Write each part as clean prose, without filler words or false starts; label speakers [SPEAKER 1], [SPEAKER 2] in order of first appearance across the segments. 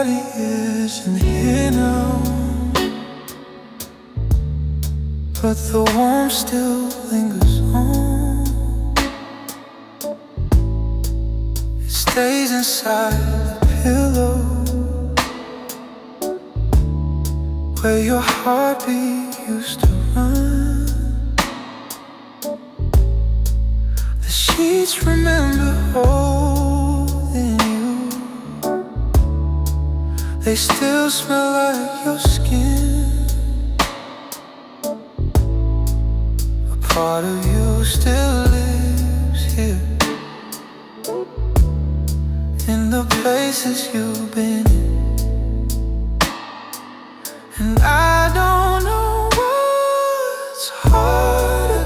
[SPEAKER 1] Nobody isn't here now, but the warmth still lingers on. It stays inside the pillow, where your heartbeat used to run. The sheets remember holding you. They still smell like your skin. A part of you still lives here, in the places you've been in. And I don't know what's harder,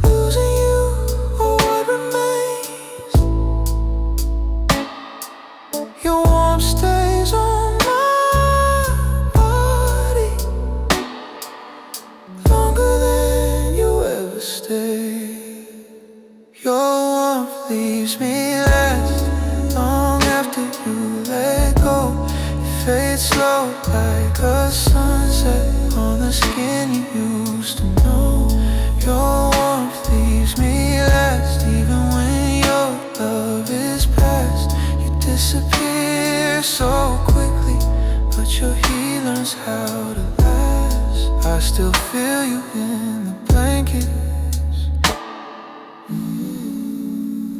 [SPEAKER 1] losing you or what remains. Your warmth stays on my body longer than you ever stayed. Your warmth leaves me last long after you let go. Fades slow like a sunset on the skin you used to know. Your warmth leaves me last even when your love is past. You disappear so quickly, but your heat learns how to last. I still feel you in the blankets,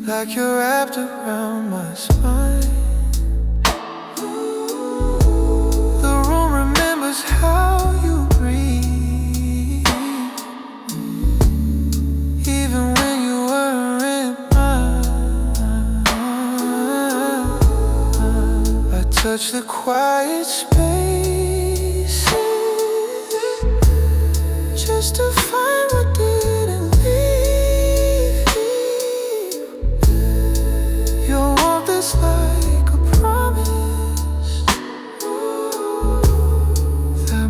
[SPEAKER 1] like you're wrapped around my spine. How you breathe, even when you weren't mine. I touch the quiet spaces just to find what didn't leave. Your warmth is like a promise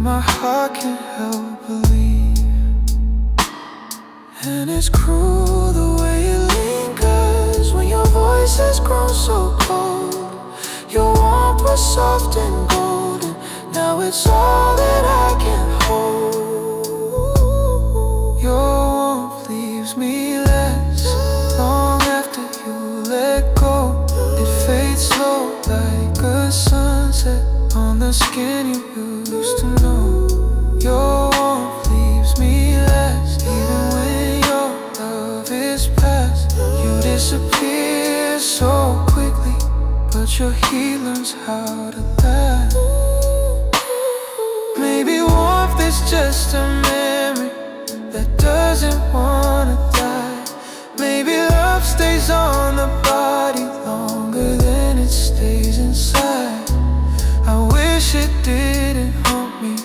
[SPEAKER 1] my heart can't help believe. And it's cruel the way it lingers when your voice has grown so cold. Your warmth was soft and golden, now it's all that I can hold. Your warmth leaves me less long after you let go. It fades slow like a sunset on the skin you used to know. Your warmth leaves me last even when your love is past. You disappear so quickly, but your heat learns how to last. Maybe warmth is just a memory that doesn't wanna die. Maybe love stays on the body longer than it stays inside. I wish it didn't haunt me,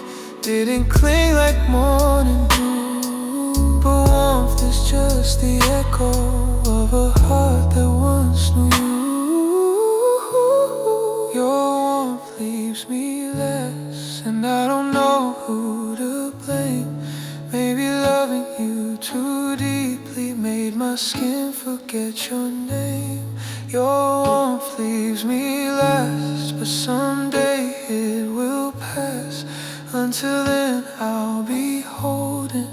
[SPEAKER 1] didn't cling like morning dew. But warmth is just the echo of a heart that once knew you. Your warmth leaves me less, and I don't know who to blame. Maybe loving you too deeply made my skin forget your name. Your warmth leaves me last, but someday it will pass. Until then I'll be holding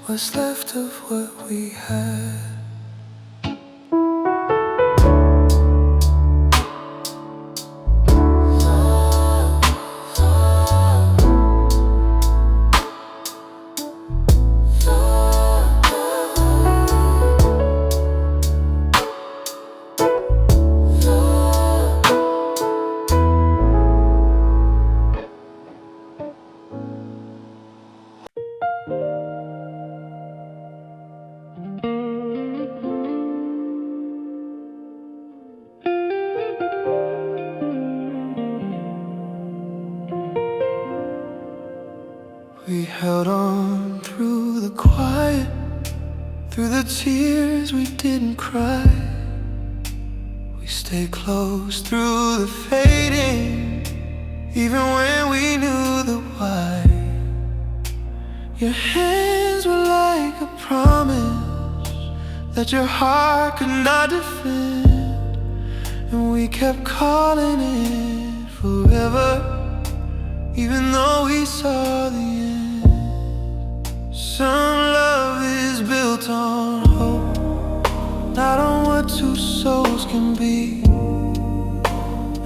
[SPEAKER 1] what's left of what we had. We held on through the quiet, through the tears we didn't cry. We stayed close through the fading, even when we knew the why. Your hands were like a promise that your heart could not defend. and we kept calling it forever, even though we saw the end. Some love is built on hope, not on what two souls can be.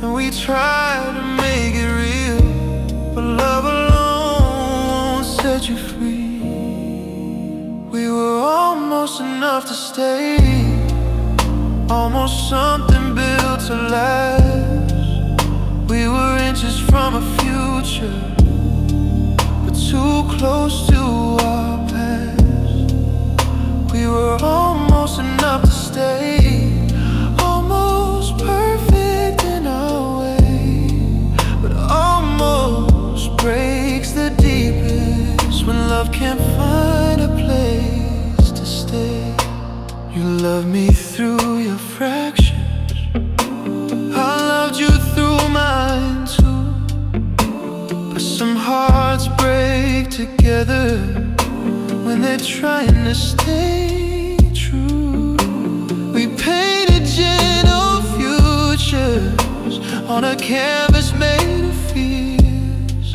[SPEAKER 1] And we try to make it real, but love alone won't set you free. We were almost enough to stay, almost something built to last. We were inches from a future, but too close to our past. We were almost enough to stay, almost perfect in our way, but almost breaks the deepest when love can't find a place to stay. You love me through your fractures, I loved you through mine too. But some hearts break together when they're trying to stay true. We painted gentle futures on a canvas made of fears,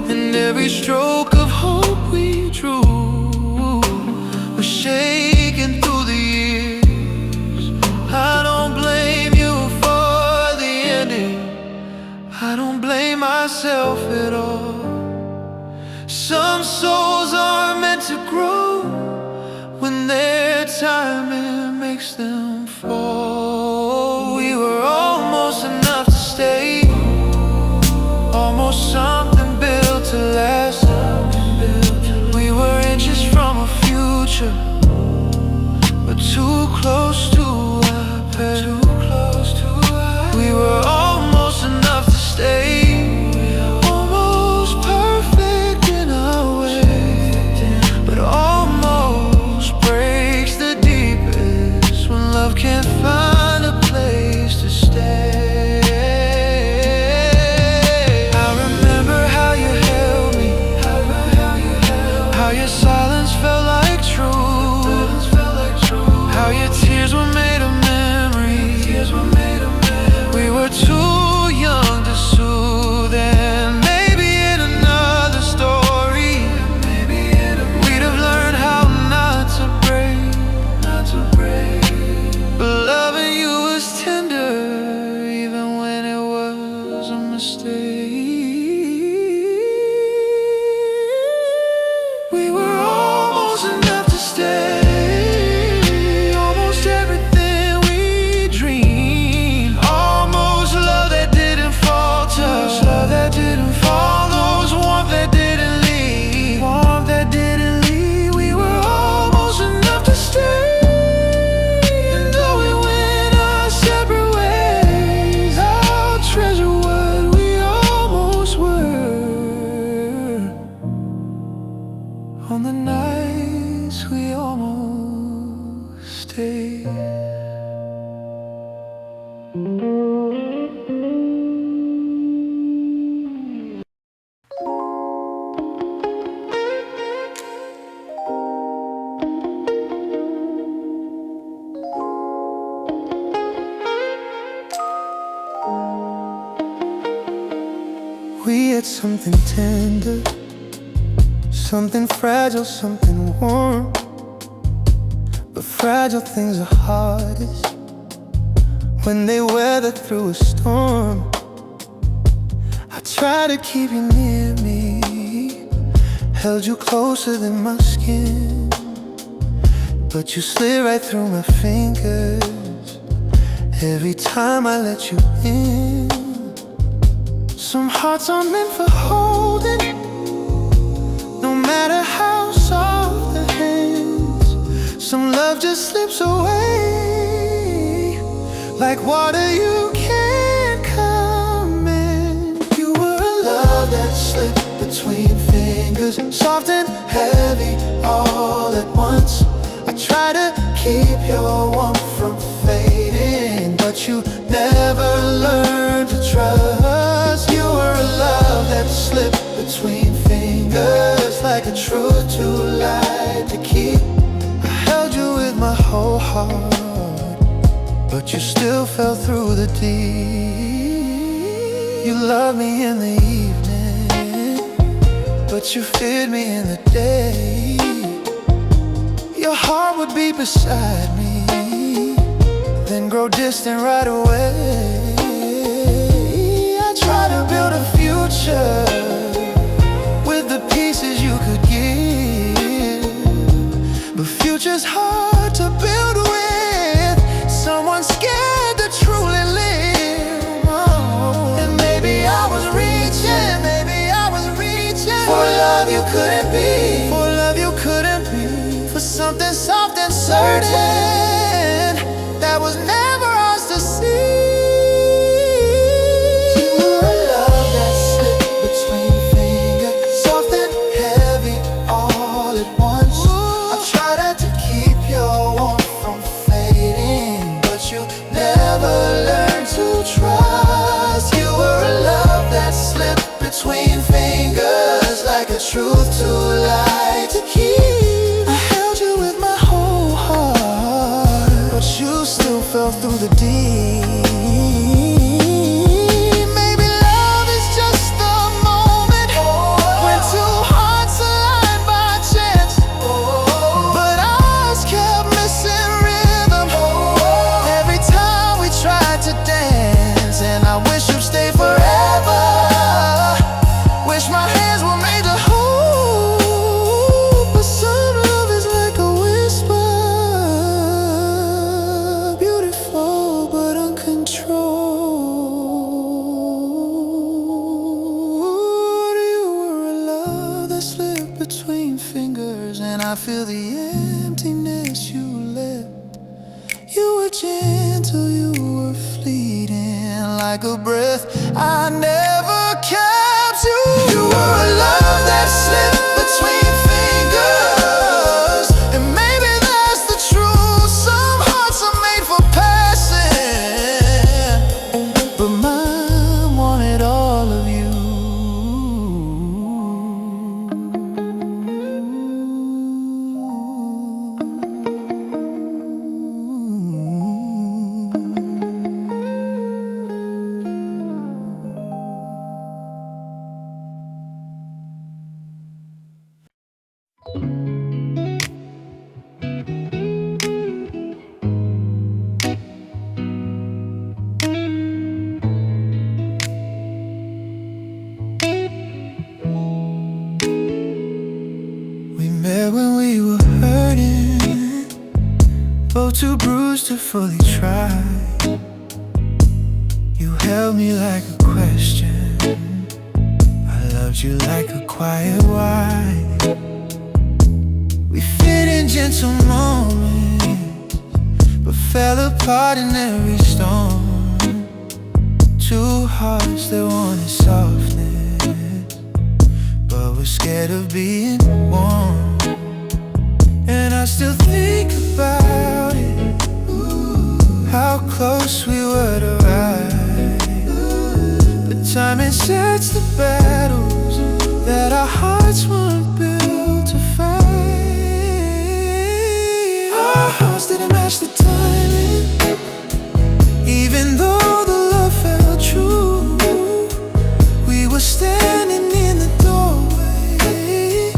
[SPEAKER 1] and every stroke of hope we drew was shaken through the years. I don't blame you for the ending, I don't blame myself at all. Some souls are meant to grow when their timing makes them fall. We were almost enough to stay, almost something built to last. We were inches from a future, but too close to our past. We were almost enough to stay, almost perfect in our way, but almost breaks the deepest when love can't find a place to stay. I remember how you held me, how your silence felt like truth, how your tears were made of memories. We were too young to soothe, and maybe in another story we'd have learned how not to break. But loving you was tender, even when it was a mistake. We were almost enough to stay, on the nights we almost stayed. We had something tender, something fragile, something warm. But fragile things are hardest when they weather through a storm. I tried to keep you near me, held you closer than my skin, but you slid right through my fingers every time I let you in. Some hearts aren't meant for holding, no matter how soft the hands. Some love just slips away like water you can't command. You were a love that slipped between fingers, soft and heavy all at once. I try to keep your warmth from fading, but you never learned to trust. You were a love that slipped between fingers, like a truth too light to keep. I held you with my whole heart, but you still fell through the deep. You loved me in the evening, but you feared me in the day. Your heart would be beside me, then grow distant right away. I try to build a future with the pieces you could give, but future's hard to build with someone scared to truly live. Oh. And maybe I was reaching for love you couldn't be, for love you couldn't be, for something soft and certain that was never ours to see. You were a love that slipped between fingers, soft and heavy all at once. I tried to keep your warmth from fading, but you never learned to trust. You were a love that slipped between fingers, like a truth too light to keep. I held you with my whole heart, but you still fell through the deep. Maybe love is just the moment when two hearts align by chance, but ours kept missing rhythm every time we tried to dance. And I wish you'd stay forever. Wish my hands were made to hold, but some love is like a whisper, beautiful but uncontrolled. You were a love that slipped between fingers, and I feel the emptiness you left. You were gentle, you were fleeting, like a breath I never kept. You were a love that slipped between fingers, and maybe that's the truth. Some hearts are made for passing, but mine wanted all of you. We met when we were hurting, both too bruised to fully try. You held me like a question, I loved you like a quiet wife. We fit in gentle moments, but fell apart in every storm. Two hearts that wanted softness, but we're scared of being warm. And I still think about it, how close we were to ride. But timing sets the battles that our hearts weren't built to fight. Our hearts didn't match the timing, even though the love felt true. We were standing in the doorway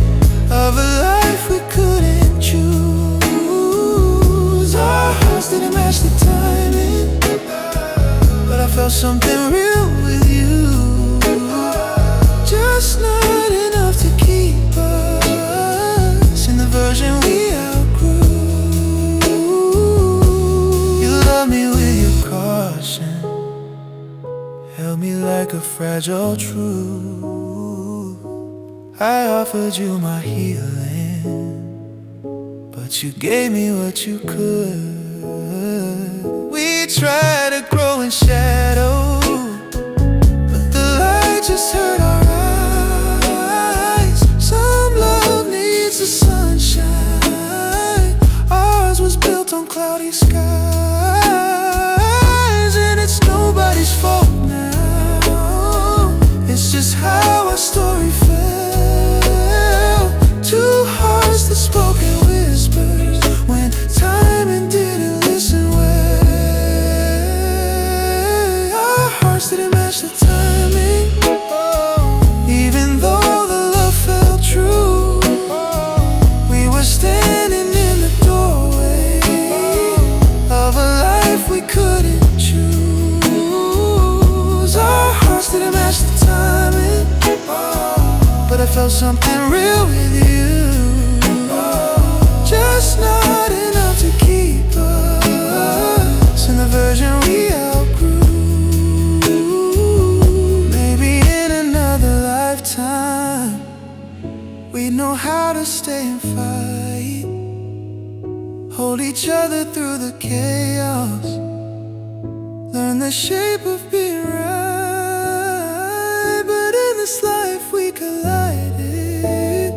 [SPEAKER 1] of a life we couldn't choose. Our hearts didn't match the timing, but I felt something real with you, just not enough to keep us in the version we outgrew. You love me with your caution, held me like a fragile truth. I offered you my healing, but you gave me what you could. We tried to grow in shadow, but the light just hurt our eyes. Some love needs the sunshine, ours was built on cloudy skies. And it's nobody's fault now, it's just how our story fell. Two hearts that spoke in whispers when timing didn't listen well. felt something real with you, just not enough to keep us in the version we outgrew. Maybe in another lifetime we know how to stay and fight, hold each other through the chaos, learn the shape of being right. But in this life we collided,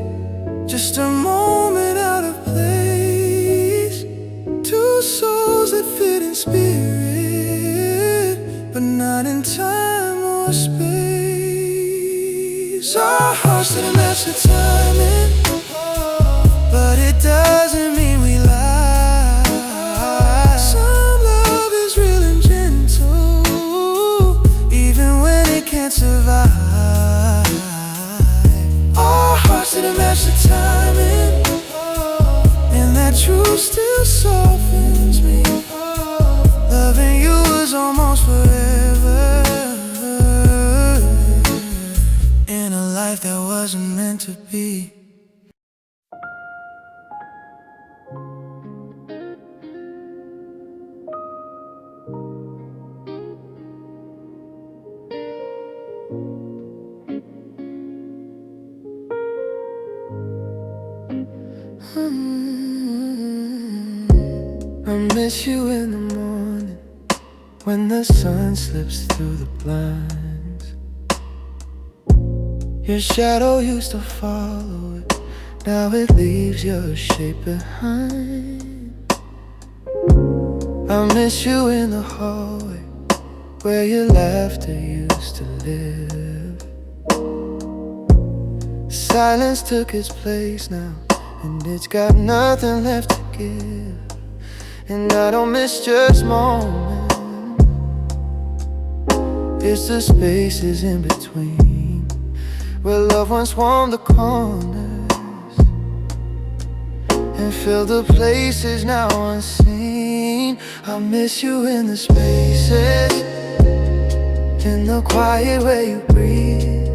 [SPEAKER 1] just a moment out of place. Two souls that fit in spirit, but not in time or space. Our hearts didn't match the timing, but it doesn't mean we lie. Some love is real and gentle, even when it can't survive. Our hearts didn't match the timing, and that truth still softens me. Loving you was almost forever, in a life that wasn't meant to be. I miss you in the morning, when the sun slips through the blinds. Your shadow used to follow it, now it leaves your shape behind. I miss you in the hallway, where your laughter used to live. Silence took its place now, and it's got nothing left to give. And I don't miss just moments, it's the spaces in between, where loved ones warm the corners and fill the places now unseen. I miss you in the spaces, in the quiet where you breathe,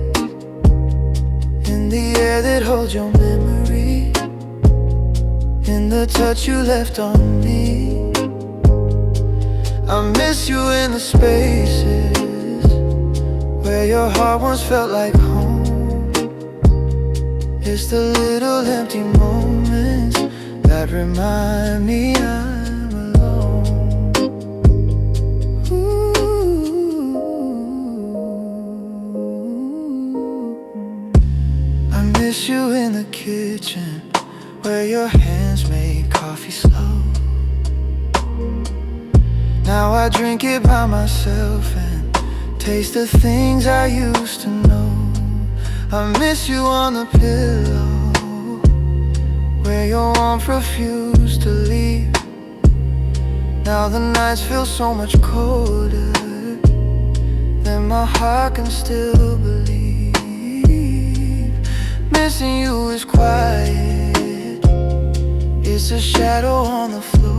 [SPEAKER 1] in the air that holds your memory, in the touch you left on me. I miss you in the spaces where your heart once felt like home. It's the little empty moments that remind me I'm alone. Ooh. I miss you in the kitchen, where your hands made coffee slow. Now I drink it by myself and taste the things I used to know. I miss you on the pillow, where your warmth refused to leave. Now the nights feel so much colder than my heart can still believe. Missing you is quiet, it's a shadow on the floor.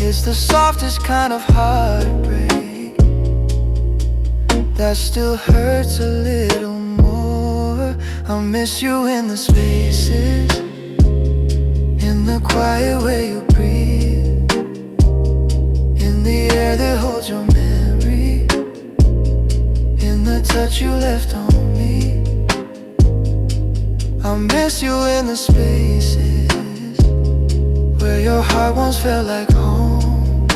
[SPEAKER 1] It's the softest kind of heartbreak that still hurts a little more. I miss you in the spaces, in the quiet where you breathe, in the air that holds your memory, in the touch you left on me. I miss you in the spaces where your heart once felt like home.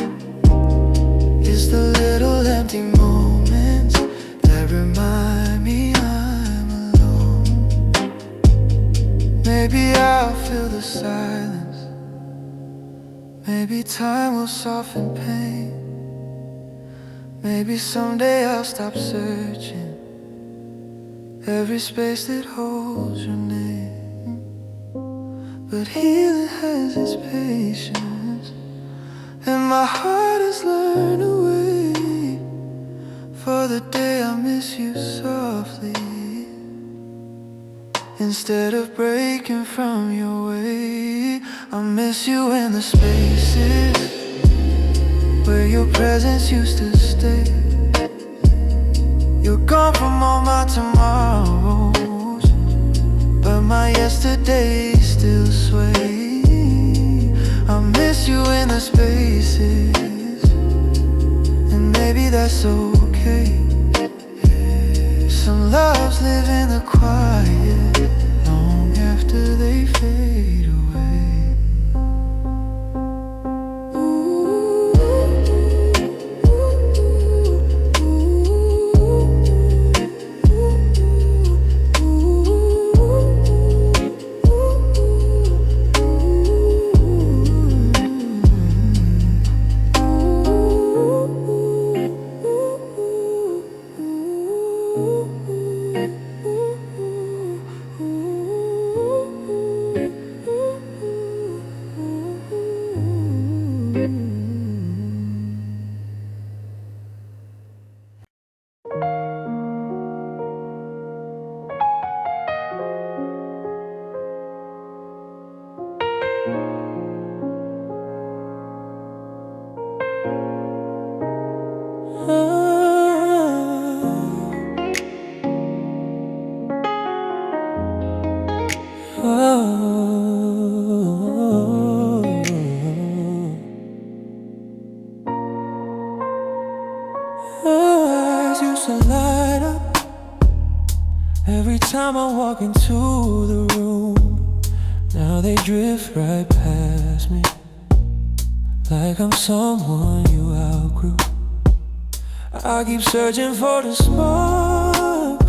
[SPEAKER 1] It's the little empty moments that remind me I'm alone. Maybe I'll feel the silence, maybe time will soften pain. Maybe someday I'll stop searching every space that holds your name. But healing has its patience, and my heart has learned to wait for the day I miss you softly, instead of breaking from your way. I miss you in the spaces where your presence used to stay, You're gone from all my tomorrows, but my yesterdays still sway. I miss you in the spaces, and maybe that's okay. Some loves live in the quiet, long after they fade away.
[SPEAKER 2] Eyes used to light up every time I walk into the room. Now they drift right past me, like I'm someone you outgrew. I keep searching for the spark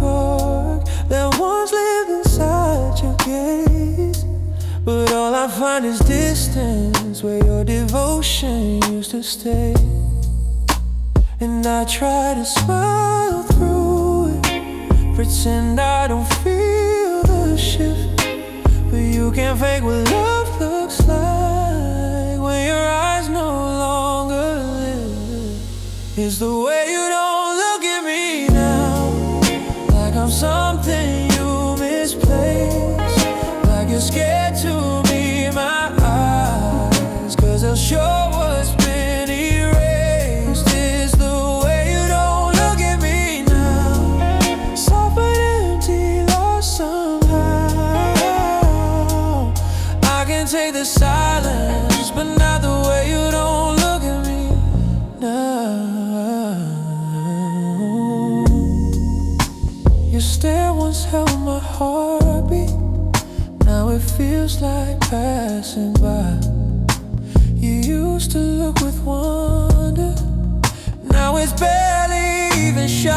[SPEAKER 2] that once lived inside your gaze, but all I find is distance where your devotion used to stay. And I try to smile through it, pretend I don't feel the shift, but you can't fake what love looks like when your eyes no longer live. It's the way you don't look at me now, like I'm something you misplaced, like you're scared to meet my eyes, 'cause they'll show what's been erased. It's the way you don't look at me now, soft but empty, lost somehow. I can take the silence, but not the way you don't look at me now. Your stare once held my heartbeat, now it feels like passing by. You used to look with wonder, now it's barely even shy.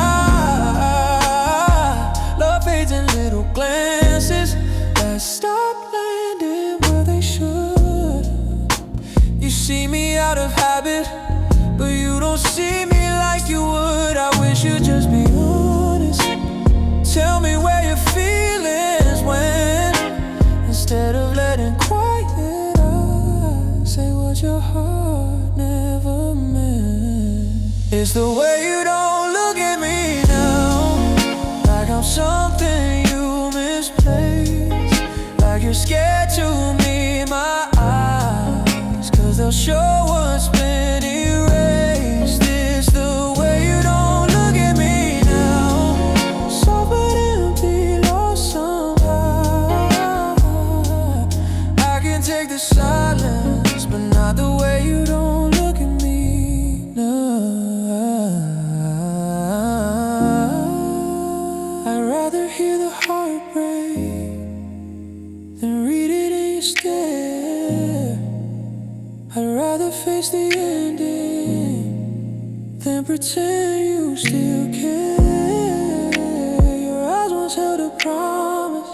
[SPEAKER 2] Love fades in little glances that stop landing where they should. You see me out of habit, but you don't see me like you would. I wish you'd just be honest, tell me where your feelings went, instead of letting quiet eyes say what your heart never meant. It's the way you don't look at me now, like I'm something you misplaced, like you're scared to meet my eyes, 'cause they'll show what's been erased. It's the way you don't look at me now, soft but empty, lost somehow. I can take the silence, but not the way you don't look at me now. I'd rather hear the heartbreak than read it in your stare. I'd rather face the ending than pretend you still care. Your eyes once held a promise,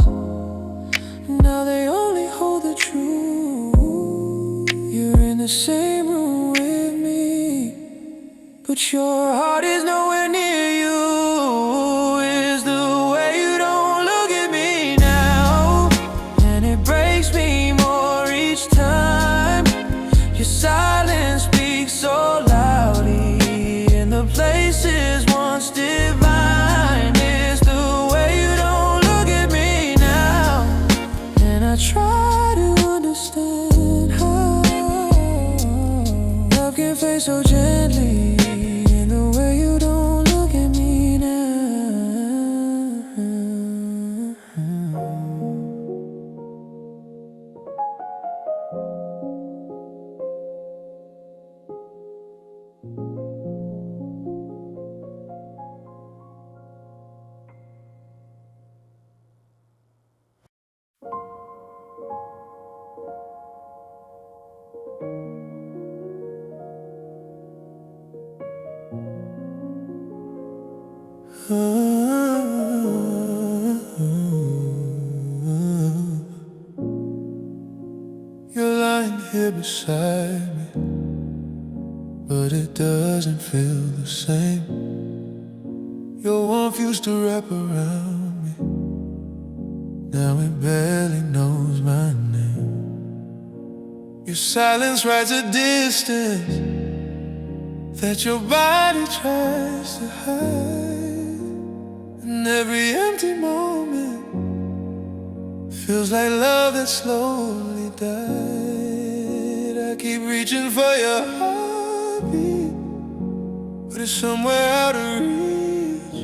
[SPEAKER 2] now they only hold the truth. You're in the same room with me, but your heart is nowhere near you. It's the way you don't look at me now, and it breaks me more each time. Your silence speaks so loudly in the places once divine. It's the way you don't look at me now, and I try to understand how love can fade so gently in the way you don't look at me now. here beside me, but it doesn't feel the same. Your warmth used to wrap around me, now it barely knows my name. Your silence rides a distance that your body tries to hide, and every empty moment feels like love that slowly died. I keep reaching for your heartbeat, but it's somewhere out of reach.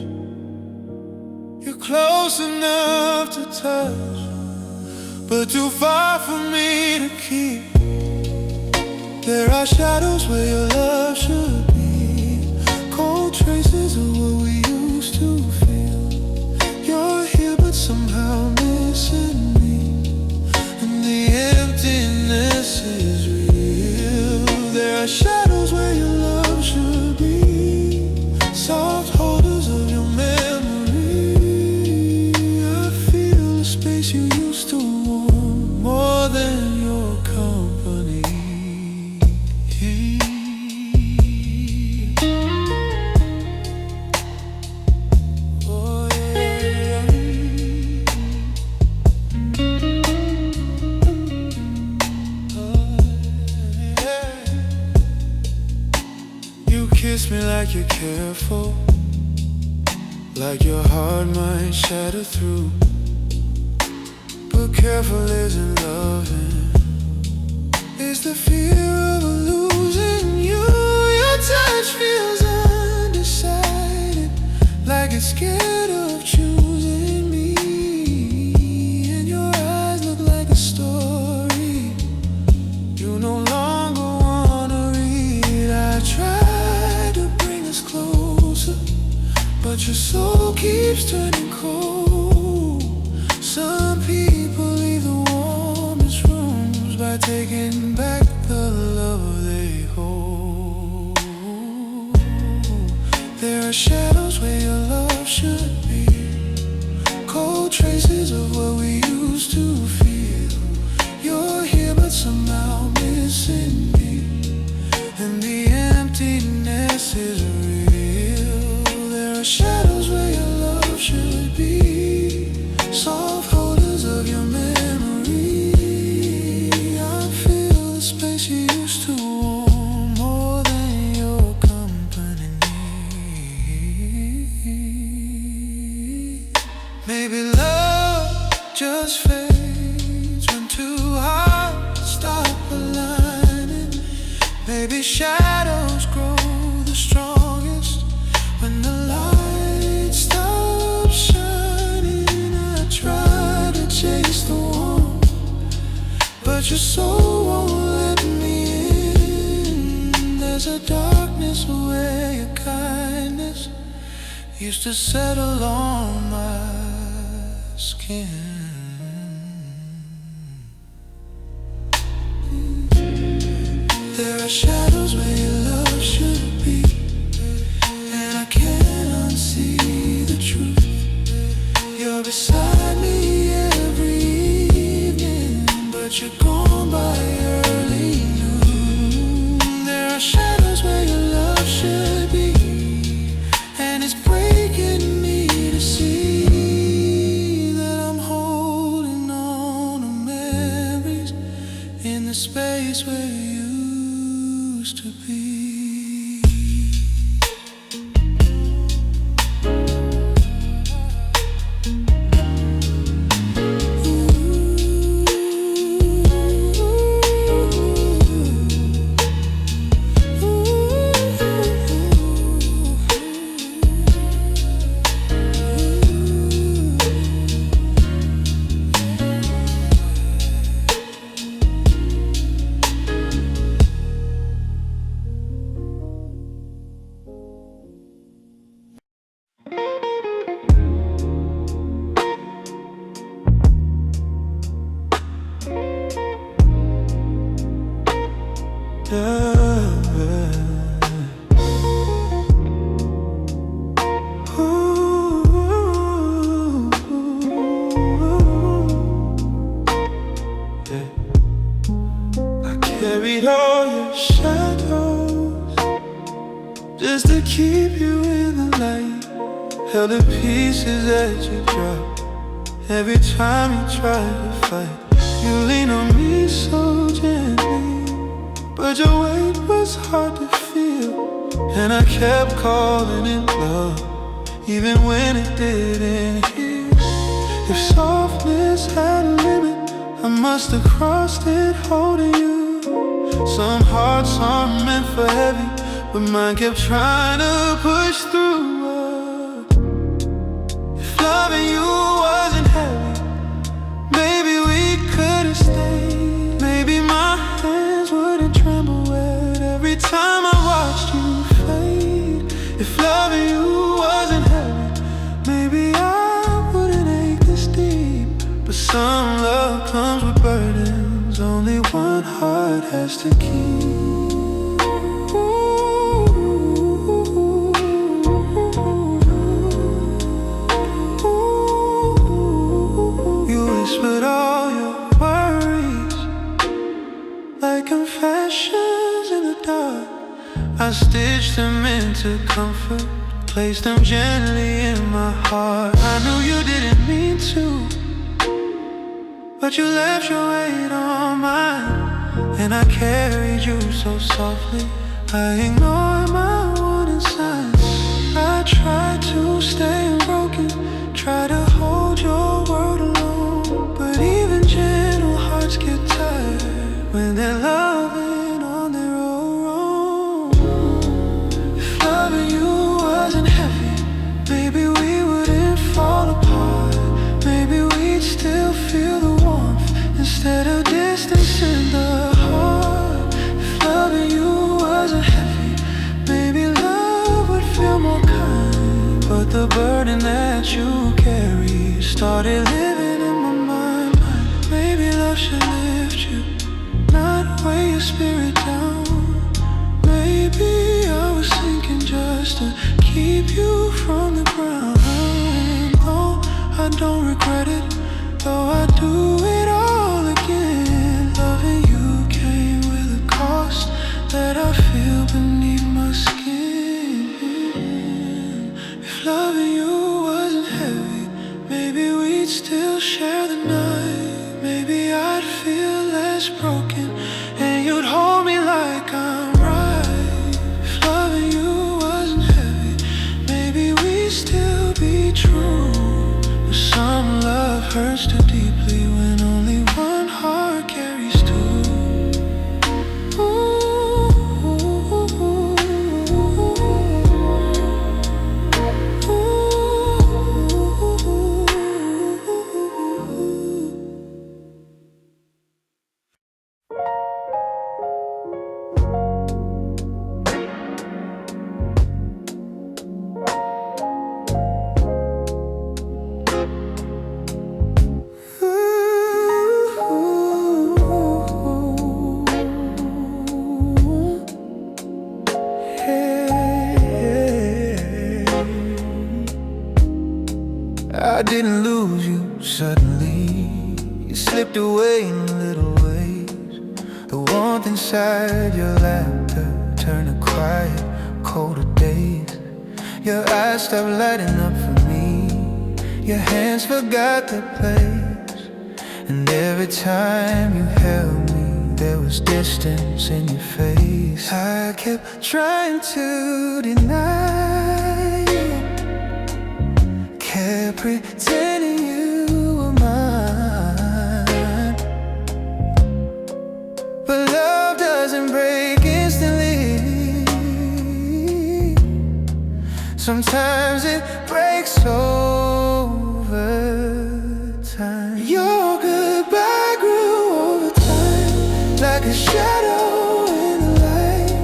[SPEAKER 2] You're close enough to touch, but too far for me to keep. There are shadows where your love should be, cold traces of what we used to feel. You're here but somehow missing me, and the emptiness is real. There are shadows where your love should be, soft holders of your memory. I feel the space you used to want more than your company. Kiss me like you're careful, like your heart might shatter through. But careful isn't loving, it's the fear of losing you. Your touch feels undecided, like it's scared of choosing me. And your eyes look like a story you no longer wanna read. I try closer, but your soul keeps turning cold. Some people leave the warmest rooms by taking back the love they hold. There are shadows where your love should be, cold traces of what we used to feel. You're here but somehow missing me, and the emptiness is real. There are shadows where your love should be, soft holders of your memory. I feel the space you used to want more than your company. Maybe love just fades when two hearts stop aligning. Maybe shadows grow the strongest when the light stops shining. I try to chase the warmth, but your soul won't let me in. There's a darkness where your kindness used to settle on my skin. There are shadows where your love should be, and I can't unsee the truth. You're beside me every evening, but you're gone by early noon. There are shadows where your love should be, and it's breaking me to see that I'm holding on to memories in the space where you used to be. Carried all your shadows just to keep you in the light. Held the pieces that you dropped every time you tried to fight. You lean on me so gently, but your weight was hard to feel. And I kept calling it love, even when it didn't heal. If softness had a limit, I must have crossed it holding you. Some hearts aren't meant for heavy, but mine kept trying to push through. If loving you wasn't heavy, maybe we could've stayed. Maybe my hands wouldn't tremble wet every time I watched you fade. If loving you wasn't heavy, maybe I wouldn't ache this deep. But some love comes with burdens only one heart has to keep. You whispered all your worries like confessions in the dark. I stitched them into comfort, placed them gently in my heart. I knew you didn't mean to, but you left your weight on mine, and I carried you so softly. I ignored my warning signs. I tried to stay unbroken, tried to hold your world alone. But even gentle hearts get tired when they're loving on their own. If loving you wasn't heavy, maybe we wouldn't fall apart. Maybe we'd still feel the warmth instead of distance in the heart. If loving you wasn't heavy, maybe love would feel more kind. But the burden that you carry started living in my mind. Maybe love should lift you, not weigh your spirit down. Maybe I was sinking just to keep you from the ground. Though I don't regret it, though I do it all again. Loving you came with a cost that I feel beneath my skin. If loving you wasn't heavy, maybe we'd still share the night. Maybe I'd feel less broken, and you'd hold me like I'm right. If loving you wasn't heavy, maybe we'd still be true. But some love hurts too deeply when only one heart carries two. I didn't lose you suddenly. You slipped away in little ways. The warmth inside your laughter turned to quiet, colder days. Your eyes stopped lighting up for me. Your hands forgot their place. And every time you held me, there was distance in your face. I kept trying to deny you, kept pretending you were mine. But love doesn't break instantly. Sometimes it breaks over time. Your goodbye grew over time, like a shadow in the light.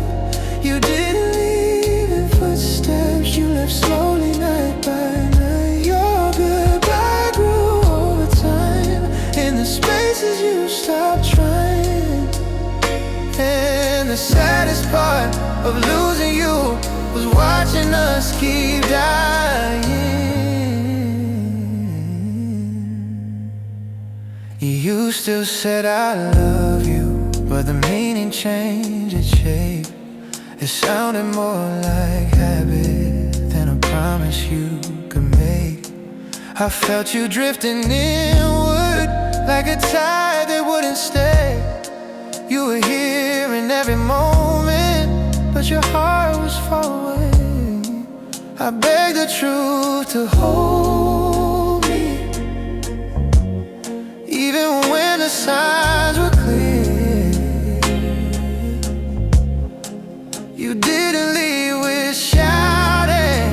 [SPEAKER 2] You didn't leave in footsteps, you left slowly night by night. Your goodbye grew over time, in the spaces you stopped trying. And the saddest part of losing you was watching us keep dying. You still said I love you,
[SPEAKER 1] but the meaning changed its shape. It sounded more like habit than a promise you could make. I felt you drifting inward like a tide that wouldn't stay. You were here in every moment, but your heart was far away. I begged the truth to hold me, even when the signs were clear. You didn't leave with shouting,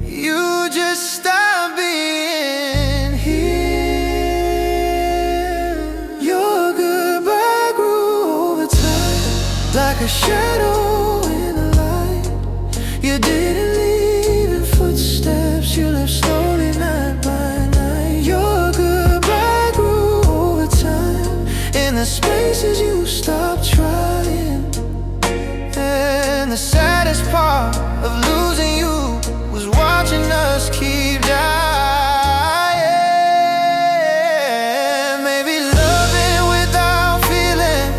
[SPEAKER 1] you just stopped being here. Your goodbye grew over time, like a shadow in the light. You didn't leave in footsteps, you left slowly night by night. Your goodbye grew over time, in the spaces you stopped trying. And the saddest part of losing you was watching us keep dying. Maybe loving without feeling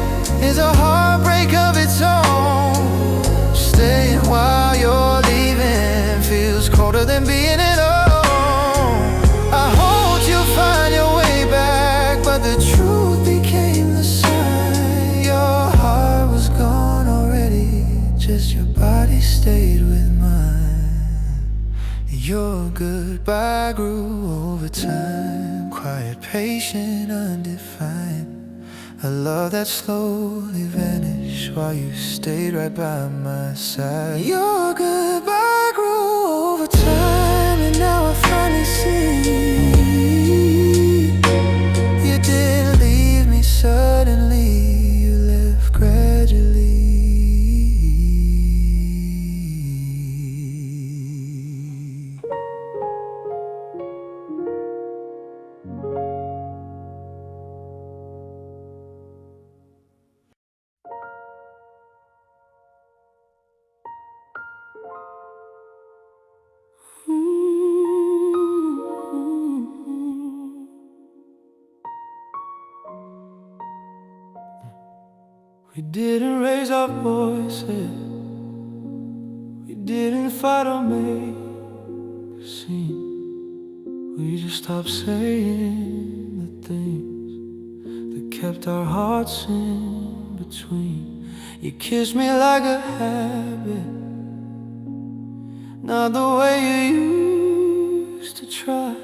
[SPEAKER 1] is a heartbreak of its own. Staying while you're leaving feels colder than being alone. I hoped you'll find your way back, but the truth became the sign. Your heart was gone already, just your body stayed with mine. Your goodbye grew over time, quiet, patient, undefined. A love that slowly vanished while you stayed right by my side. Your goodbye grew over time, and now I finally see. You didn't leave me suddenly, you left gradually.
[SPEAKER 2] We didn't raise our voices, we didn't fight or make a scene. We just stopped saying the things that kept our hearts in between. You kissed me like a habit, not the way you used to try.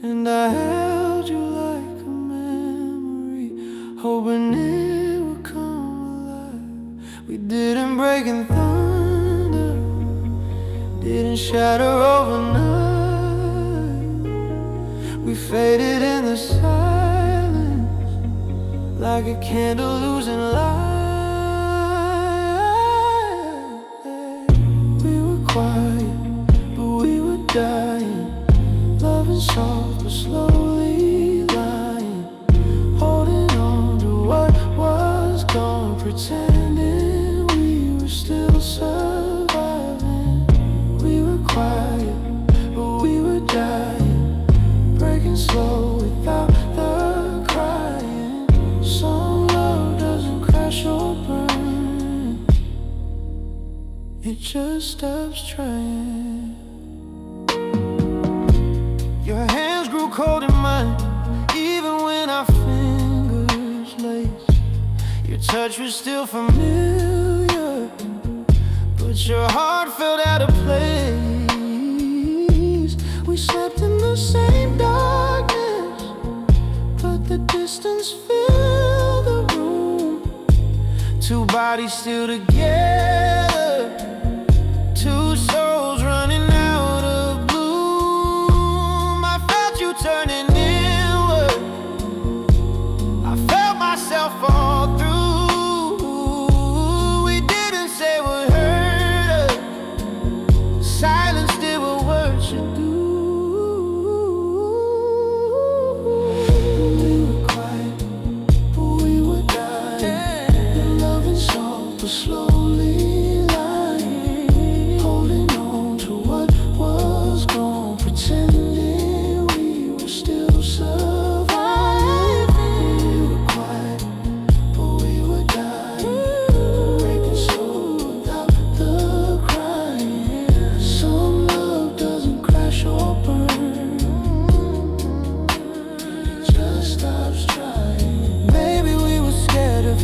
[SPEAKER 2] And I held you like a memory, hoping it would come alive. We didn't break in thunder, didn't shatter overnight. We faded in the silence, like a candle losing light. We were quiet, but we were dying, loving soft but slowly lying, holding on to what was gone, pretending we were still surviving. We were quiet, but we were dying, breaking slow without the crying. Some love doesn't crash or burn, it just stops trying. Your hands grew cold in mine, even when our fingers laced. Your touch was still familiar, but your heart felt out of place. We slept in the same darkness, but the distance filled the room. Two bodies still together, two souls running out of bloom. I felt you turning inward, I felt myself fall through. We didn't say what hurt us, silence did what words should do. We were quiet, but we were dying, and loving soft but slowly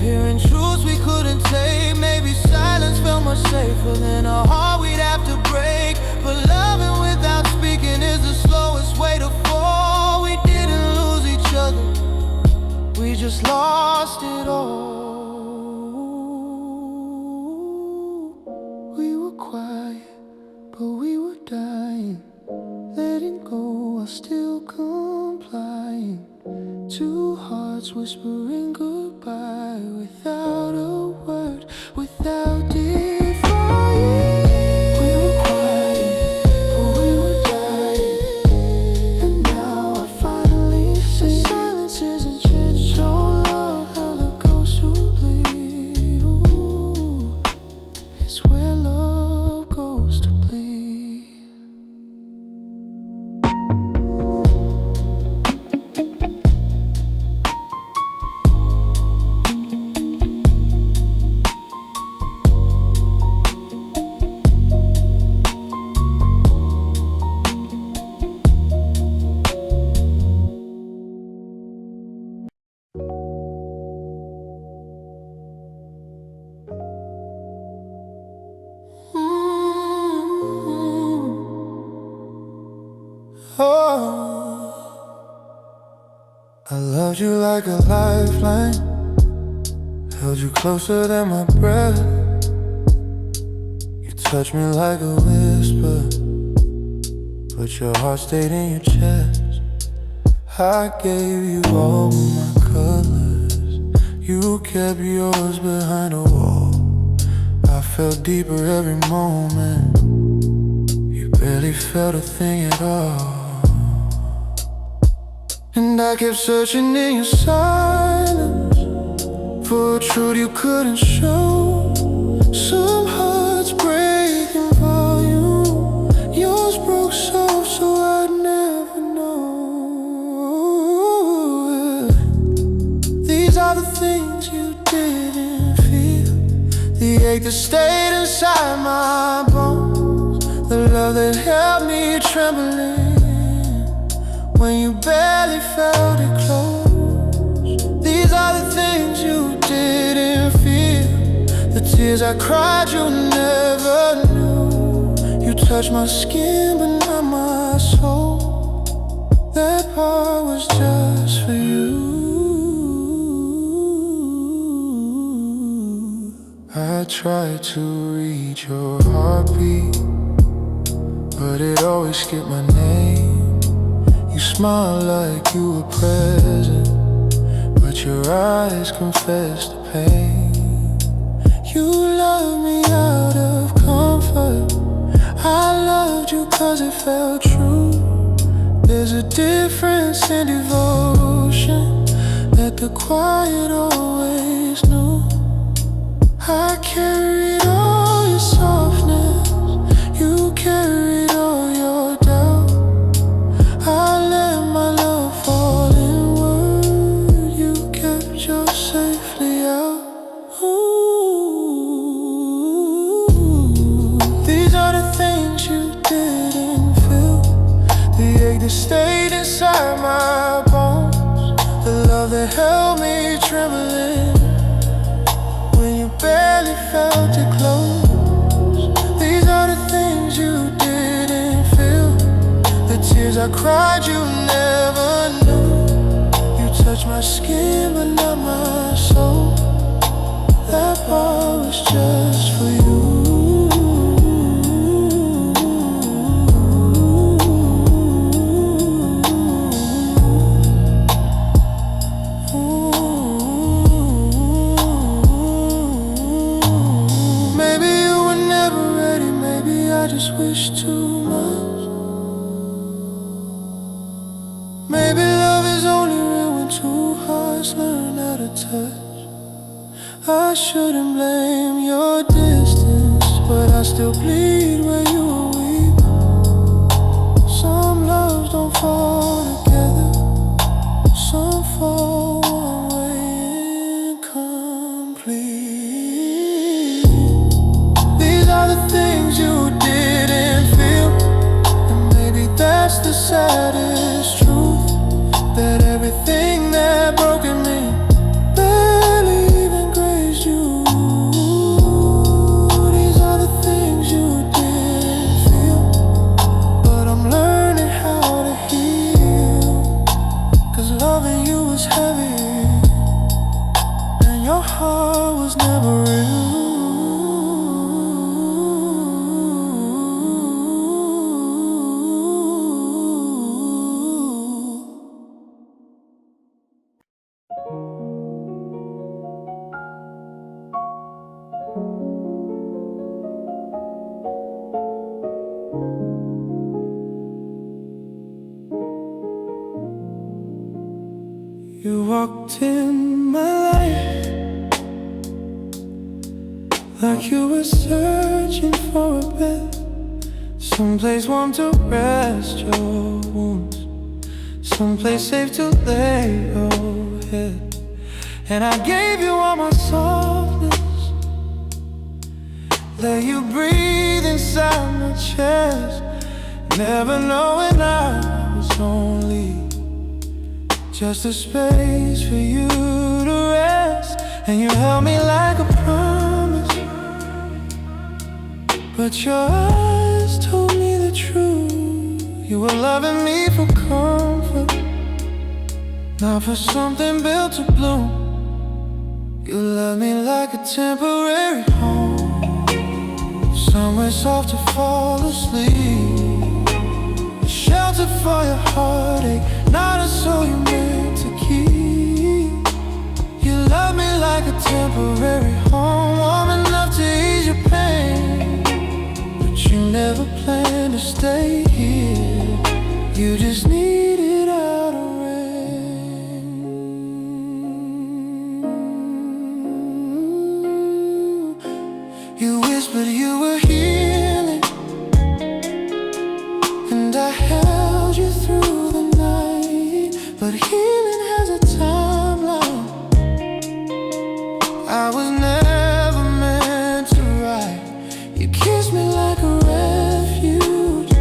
[SPEAKER 2] Hearing truths we couldn't take. Maybe silence felt much safer than a heart we'd have to break. But loving without speaking is the slowest way to fall. We didn't lose each other, we just lost it all. We were quiet, but we were dying. Letting go while still complying. Two hearts whispering goodbye without a word, without defying. We were quiet, but we were dying. And now I finally see silence isn't changed. So love how the ghosts who bleed. Ooh, it's where love goes to bleed. Oh, I loved you like a lifeline, held you closer than my breath. You touched me like a whisper, but your heart stayed in your chest. I gave you all my colors, you kept yours behind a wall. I felt deeper every moment, you barely felt a thing at all. And I kept searching in your silence for a truth you couldn't show. Some hearts break in volume, yours broke soft so I'd never know. These are the things you didn't feel, the ache that stayed inside my bones, the love that held me trembling when you barely felt it close. These are the things you didn't feel, the tears I cried you never knew. You touched my skin but not my soul, that part was just for you. I tried to read your heartbeat, but it always skipped my name. You smiled like you were present, but your eyes confessed the pain. You loved me out of comfort, I loved you cause it felt true. There's a difference in devotion that the quiet always knew. I carried all your softness, you carried all your doubt. I let my love fall inward, you kept yours safely out. Ooh, these are the things you didn't feel, the ache that stayed inside my bones, the love that held me trembling when you barely felt it close. These are the things you didn't feel, the tears I cried you never knew. You touched my skin but not my soul, that part was just for you. Maybe you were never ready, maybe I just wish too much. Maybe love is only real when two hearts learn how to touch. I shouldn't blame your distance, but I still bleed where you were weak. Some loves don't fall together, some fall one way incomplete. These are the things you didn't feel, and maybe that's the saddest truth, that everything that broke in me barely even grew. heavy, and your heart was never real. You walked in my life like you were searching for a bed, someplace warm to rest your wounds, someplace safe to lay your head. And I gave you all my softness, let you breathe inside my chest, never knowing I was only just a space for you to rest. And you held me like a promise, but your eyes told me the truth. You were loving me for comfort, not for something built to bloom. You love me like a temporary home, somewhere soft to fall asleep, a shelter for your heartache, not a soul you meant to keep. You love me like a temporary home, warm enough to ease your pain, but you never planned to stay here. You just needed out of rain. You whispered you were healing, and I held you through the night. But healing has a timeline. I was never meant to write. You kissed me like a refuge,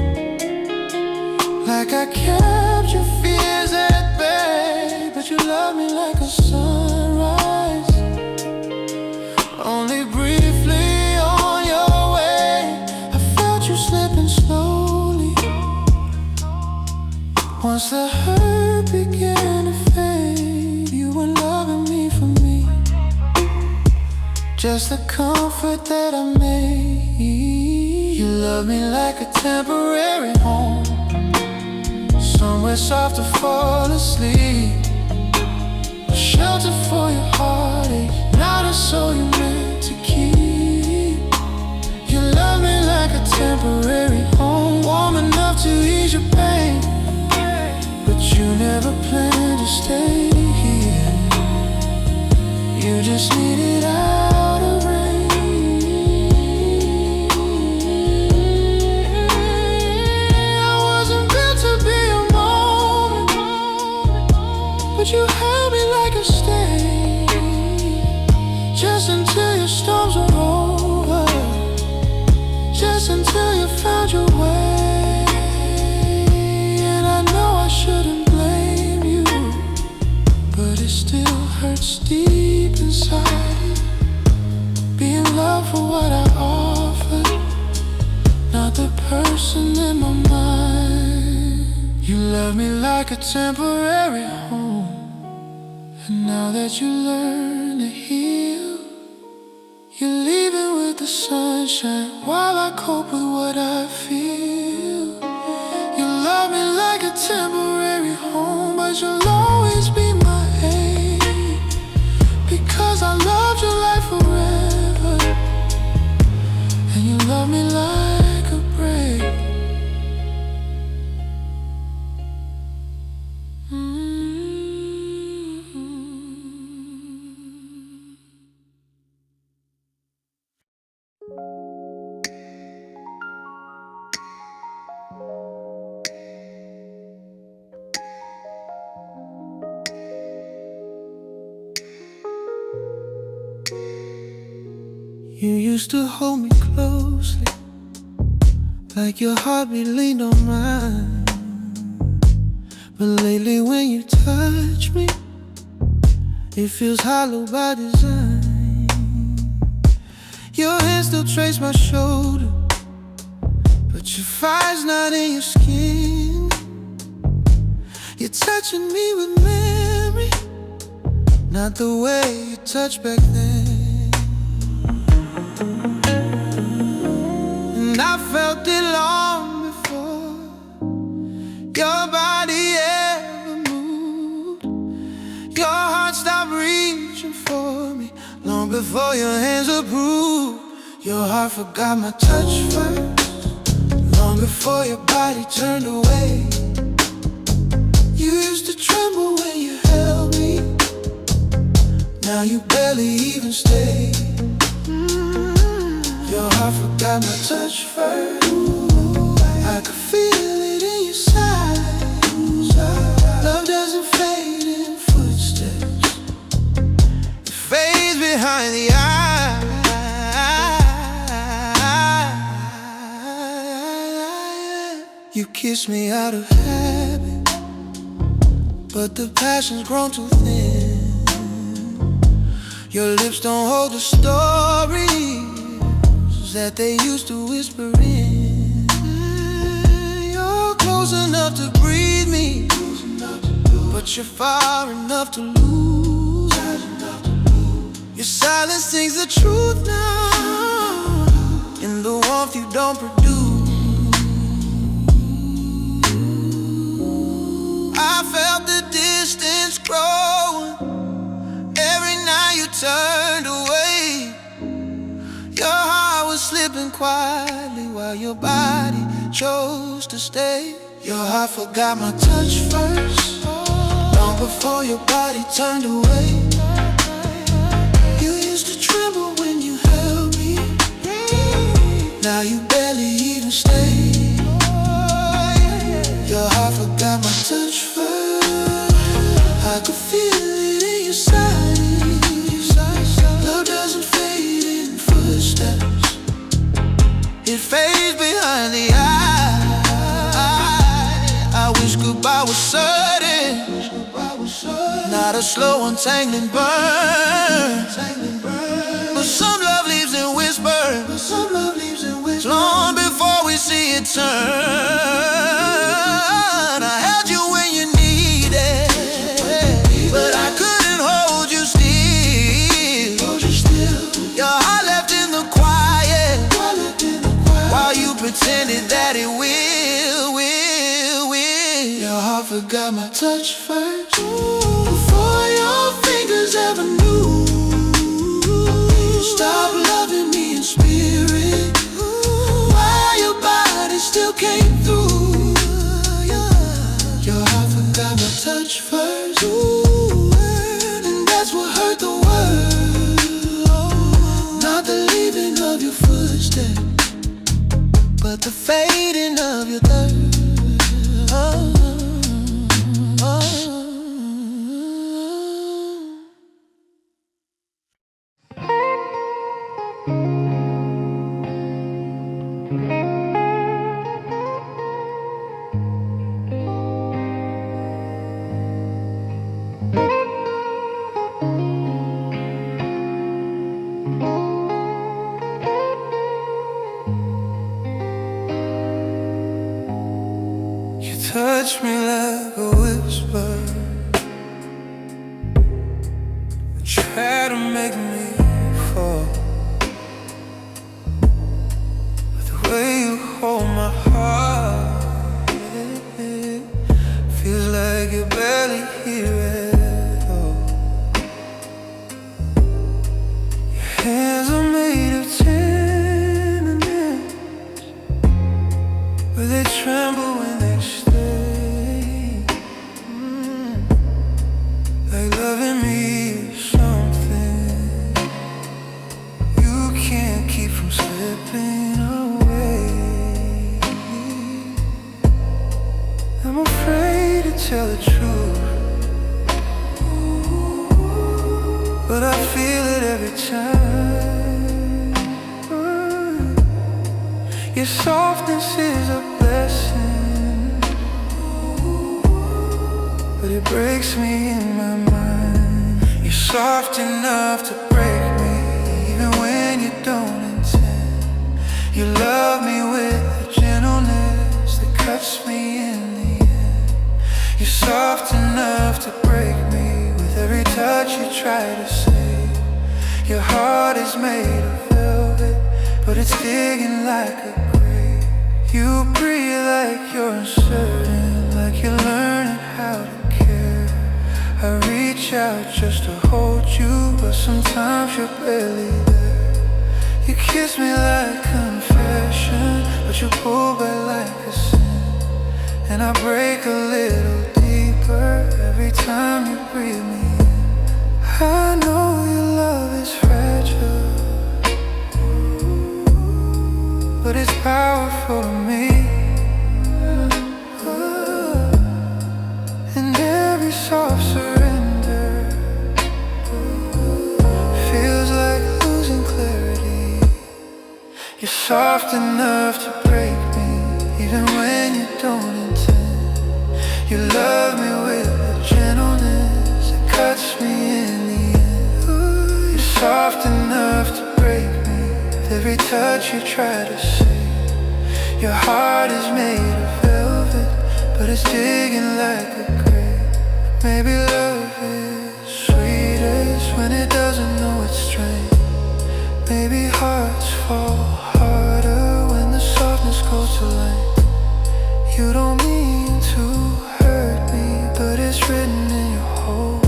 [SPEAKER 2] like I kept your fears at bay. But you love me like a sunrise, only briefly on your way. I felt you slipping slowly once the hurt began to fade. You were loving me for me, just the comfort that I made. You love me like a temporary home, somewhere soft to fall asleep, a shelter for your heartache, not a soul you meant to keep. You love me like a temporary home, warm enough to ease your pain, but you never planned to stay here. You just needed out of rain. I wasn't built to be a moment, but you held me like a stay, just until your storms were over, just until you found your way. And I know I shouldn't blame you, but it still hurts deep inside, being loved for what I offered, not the person in my mind. You love me like a temporary home, and now that you learn to heal, you're leaving with the sunshine while I cope with what I feel. You love me like a temporary home, but you'll always be my aid, because I loved you like forever, and you love me like a break. You used to hold me closely, like your heartbeat leaned on mine. But lately when you touch me, it feels hollow by design. Your hand still trace my shoulder, but your fire's not in your skin. You're touching me with memory,
[SPEAKER 1] not the way you touched back then. And I felt it long before your body ever moved. Your heart stopped reaching for me long before your hands approved. Your heart forgot my touch first, long before your body turned away. You used to tremble when you held me, now you barely even stay. Your heart forgot my touch first. I could feel it in your side. Love doesn't fade in footsteps, it fades behind the eye. You kiss me out of habit, but the passion's grown too thin. Your lips don't hold the stories that they used to whisper in. You're close enough to breathe me, but you're far enough to lose. Your silence sings the truth now, in the warmth you don't produce. I felt the distance growing every night you turned away. Your heart was slipping quietly while your body chose to stay. Your heart forgot my touch first, long before your body turned away. You used to tremble when you held me, now you barely even stay. Your heart forgot my touch first. I could feel it in your side. Love doesn't fade in footsteps, it fades behind the eye. I wish goodbye was certain, not a slow untangling burn. But some love leaves in whispers, long before we see it turn. I held you when you needed, but I couldn't hold you still. Your heart left in the quiet, while you pretended that it will. Your heart forgot my touch first, before your fingers ever knew. Stop loving me in spirit, while your body still came through. Your heart forgot my touch first, and that's what hurt the world. Not the leaving of your footsteps, but the fading of your thirst.
[SPEAKER 2] Touch me like a whisper, try to make me fall. But the way you hold my heart, feels like you're barely here at all. Your hands are made of tenderness, but they tremble when they stay. Like loving me is something you can't keep from slipping away. I'm afraid to tell the truth, but I feel it every time. Your softness is a blessing, but it breaks me in my mind. You're soft enough to break me, even when you don't intend. You love me with a gentleness that cuts me in the end. You're soft enough to break me with every touch
[SPEAKER 1] touch you try to save. Your heart is made of velvet, but it's digging like a grave. You breathe like you're uncertain, like you're learning how to care. I reach out just to hold you, but sometimes you're barely there. You kiss me like confession, but you pull back like a sin. And I break a little deeper every time you breathe me in. I know your love is fragile, but it's powerful to me. And every soft surrender feels like losing clarity. You're soft enough to break me, even when you don't intend. You love me with a gentleness that cuts me in the end. Ooh, you're soft enough to break me with every touch you try to save. Your heart is made of velvet, but it's digging like a grave. Maybe love is sweetest when it doesn't know its strength. Maybe hearts fall harder when the softness goes to length. You don't mean to hurt me, but it's written in your whole.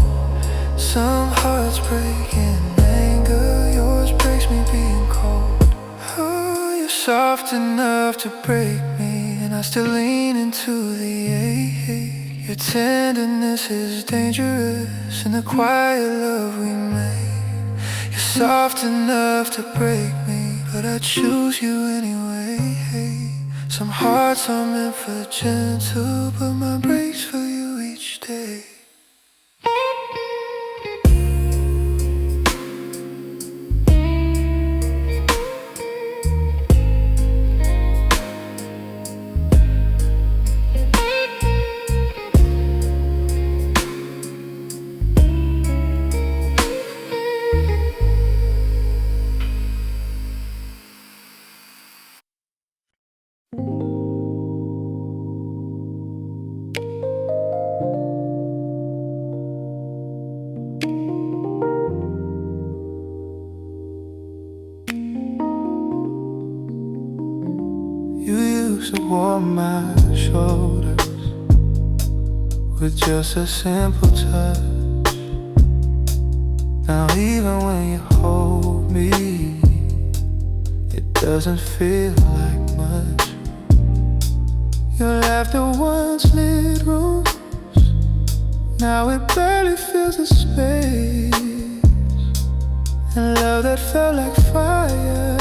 [SPEAKER 1] Some hearts break in anger, yours breaks me being cold. Oh, you're soft enough to break me, and I still lean into the ache. Your tenderness is dangerous in the quiet love we made. You're soft enough to break me, but I choose you anyway. Some hearts are meant for gentle, but mine breaks for you each day. You used to warm my shoulders with just a simple touch. Now even when you hold me, it doesn't feel like much. Your laughter once lit rooms, now it barely fills the space. And love that felt like fire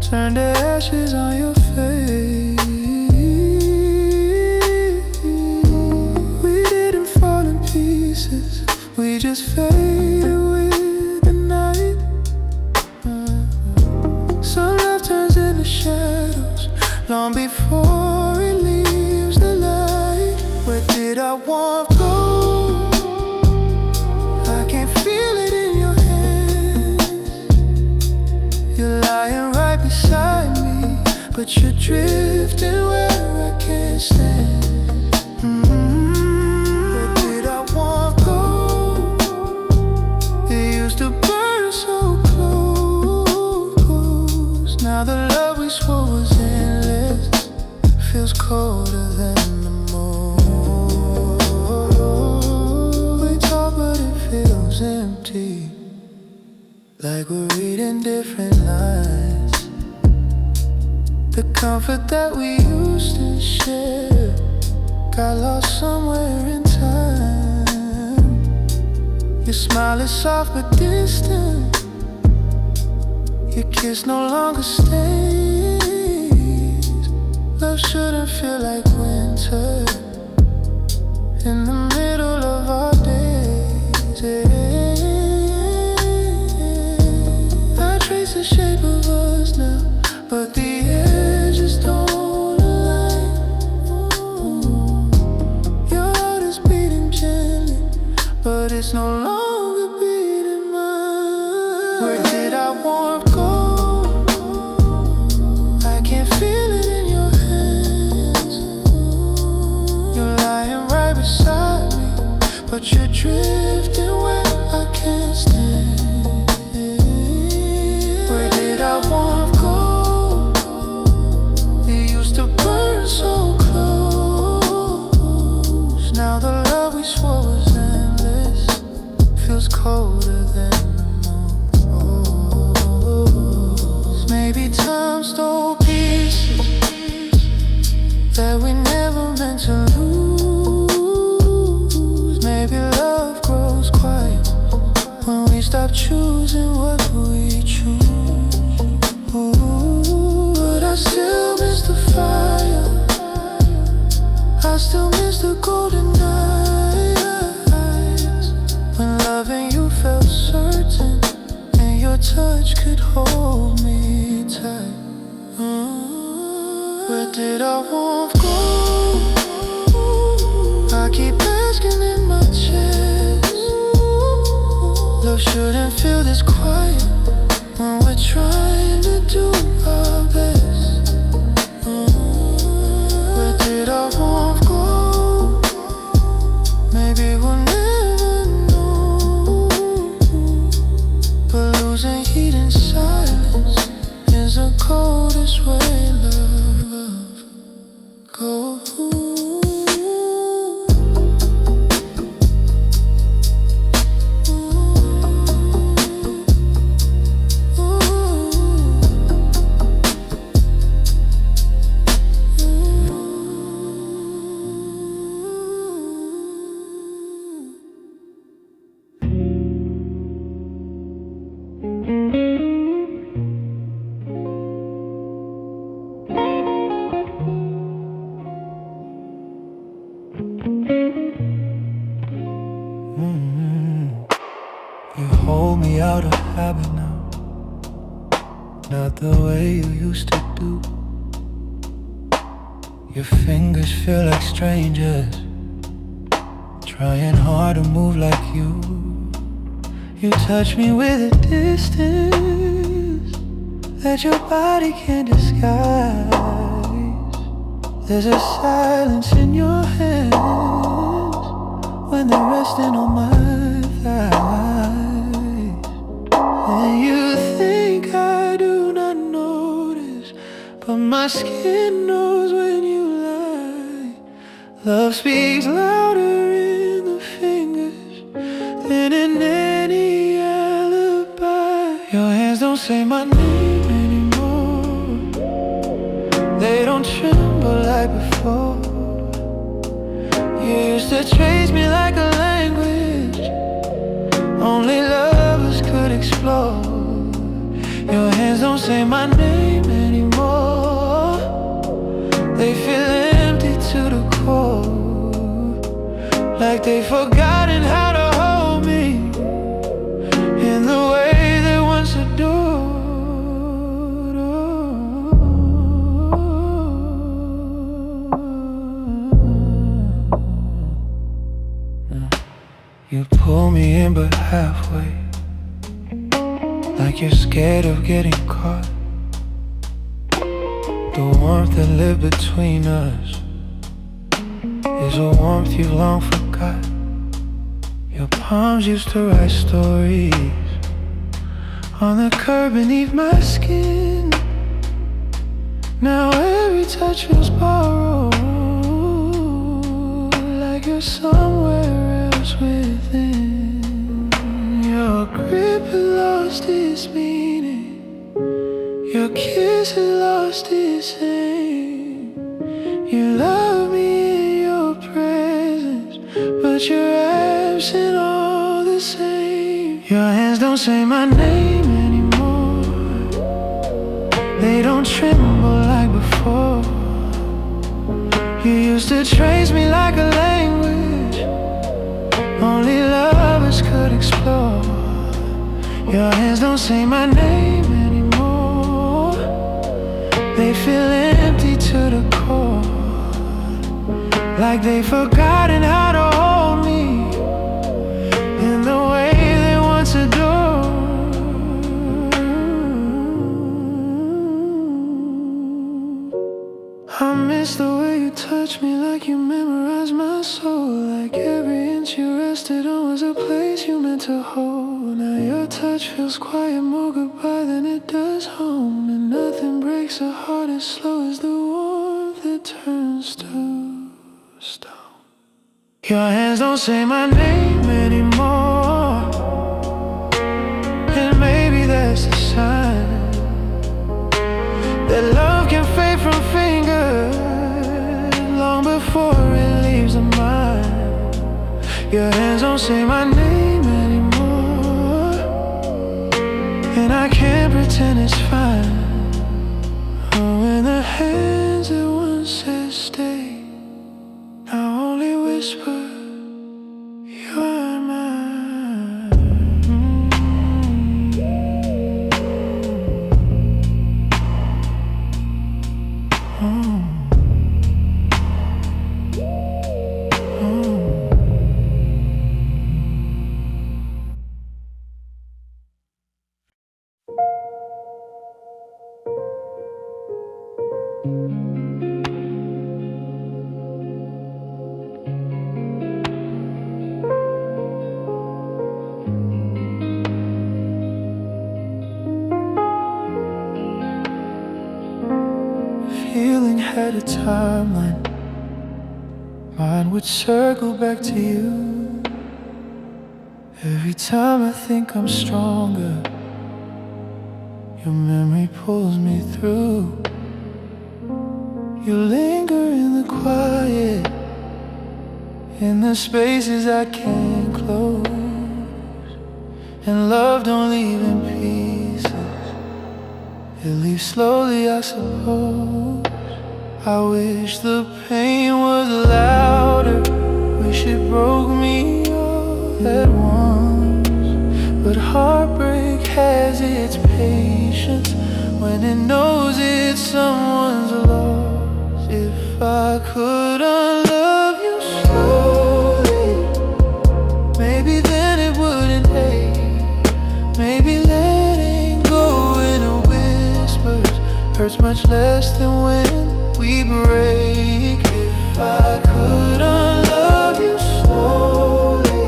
[SPEAKER 1] turned to ashes on your face. We didn't fall in pieces, we just faded with the night. Some love turns into shadows long before it leaves the light. Where did our warmth go? I can't feel it in your hands. You're lying right beside me, but you're drifting where I can't stand. Where did our warmth go? It used to burn so close. Now the love we swore was endless feels colder than the moon. We talk but it feels empty, like we're reading different lines. The comfort that we used to share got lost somewhere in time. Your smile is soft but distant, your kiss no longer stays. Love shouldn't feel like winter in the middle of our days. I trace the shape of us now, but the edges don't align. Your heart is beating gently, but it's no longer beating mine. Where did our warmth go? I can't feel it in your hands. You're lying right beside me, but you're drifting feels colder than the moon. Maybe time stole pieces that we never meant to lose. Maybe love grows quiet when we stop choosing what we choose. But I still miss the fire, I still miss the golden nights when loving you felt certain and your touch could hold me tight. Where did our warmth go? I keep asking in my chest. Love shouldn't feel this quiet when we're trying to do our best. Where did our warmth go? Maybe we'll never know. But losing heat in silence is the coldest way love goes.
[SPEAKER 2] You hold me out of habit now, not the way you used to do. Your fingers feel like strangers, trying hard to move like you. You touch me with a distance that your body can't disguise. There's a silence in your hands when they're resting on my thighs. And you think I do not notice, but my skin knows when you lie. Love speaks louder in the fingers than in any alibi. Your hands don't say my name anymore, they don't tremble like before. You used to trace me like a language only lovers could explore. Your hands don't say my name anymore, they feel empty to the core, like they've forgotten how to hold me in the way they once adored. You pull me in but halfway, like you're scared of getting caught. The warmth that lived between us is a warmth you've long forgot. Your palms used to write stories on the curb beneath my skin. Now every touch feels borrowed, like you're somewhere else within. Your grip has lost its meaning, your kiss has lost its aim. You love me in your presence, but you're absent all the same. Your hands don't say my name anymore, they don't tremble like before. You used to trace me like a language only lovers could explore. Your hands don't say my name anymore, they feel empty to the core, like they've forgotten how to hold me in the way they once adored. I miss the way you touch me, like you memorized my soul, like every inch you rested on was a place you meant to hold. Now your touch feels quiet, more goodbye than it does home, and nothing breaks a heart as slow as the warmth that turns to stone. Your hands don't say my name anymore, pretend it's fine. Oh, when the hands that once said stay now only whisper, you are mine. Feeling had a timeline. Mine would circle back to you. Every time I think I'm stronger, your memory pulls me through. You linger in the quiet, in the spaces I can't close. And love don't leave in pieces, it leaves slowly, I suppose. I wish the pain was louder, wish it broke me all at once. But heartbreak has its patience when it knows it's someone's loss. If I could unlove you slowly, maybe then it wouldn't hate. Maybe letting go in a whispers hurts much less than when we break. If I could unlove you slowly,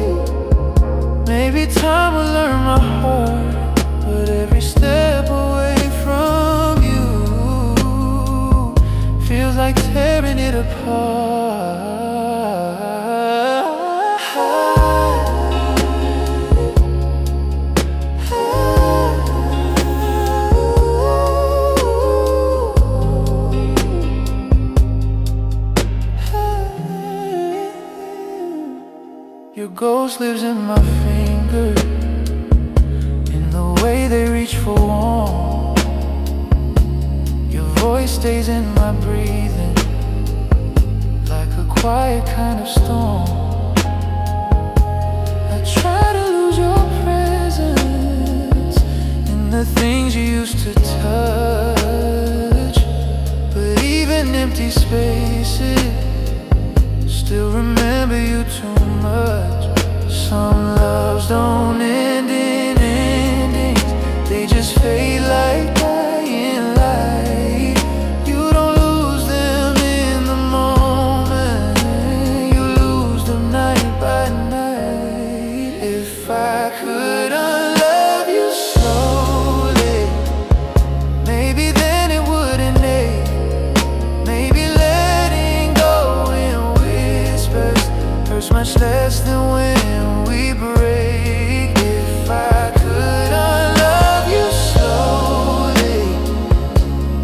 [SPEAKER 2] maybe time will learn my heart. But every step away from you feels like tearing it apart. Your ghost lives in my fingers, in the way they reach for warmth. Your voice stays in my breathing, like a quiet kind of storm. I try to lose your presence in the things you used to touch, but even empty spaces still remember you too much. Some loves don't end in endings, they just fade like dying light. You don't lose them in the moment, you lose them night by night. If I could unlove you slowly, maybe then it wouldn't ache. Maybe letting go in whispers hurts much less than when we break. If I could unlove you slowly,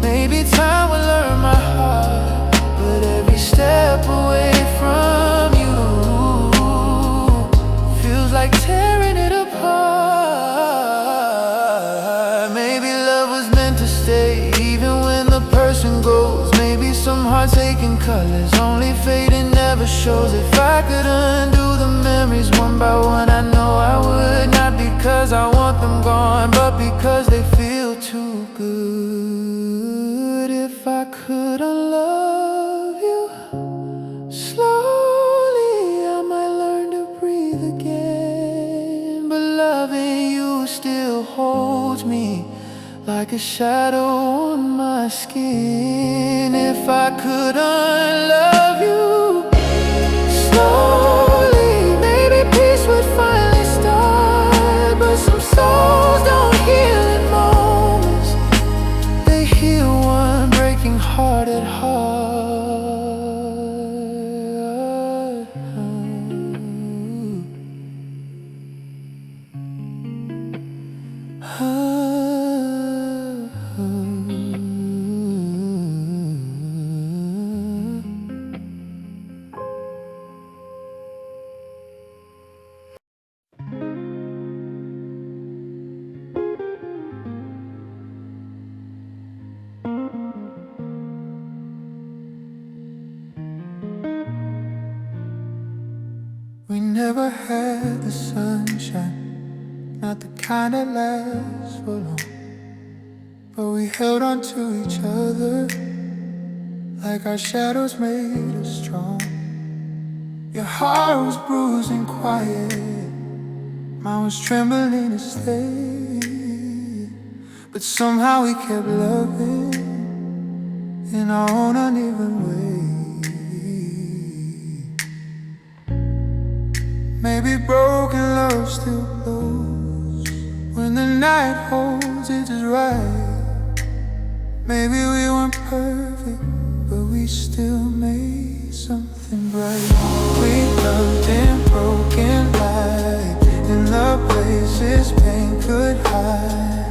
[SPEAKER 2] maybe time will learn my heart. But every step away from you feels like tearing it apart. Maybe love was meant to stay even when the person goes. Maybe some hearts aching colors only fade and never shows. If I could undo the memories one by one, I know I would. Not because I want them gone, but because they feel too good. If I could unlove you slowly, I might learn to breathe again. But loving you still holds me like a shadow on my skin. If I could unlove you slowly, maybe peace would finally start. But some souls don't heal in moments, they heal one breaking heart at heart.
[SPEAKER 1] the sunshine, not the kind that lasts for long. But we held on to each other like our shadows made us strong. Your heart was bruising quiet, mine was trembling to stay. But somehow we kept loving in our own uneven way. Maybe broken love still blows when the night holds it just right. Maybe we weren't perfect, but we still made something bright. We loved in broken light, in the places pain could hide.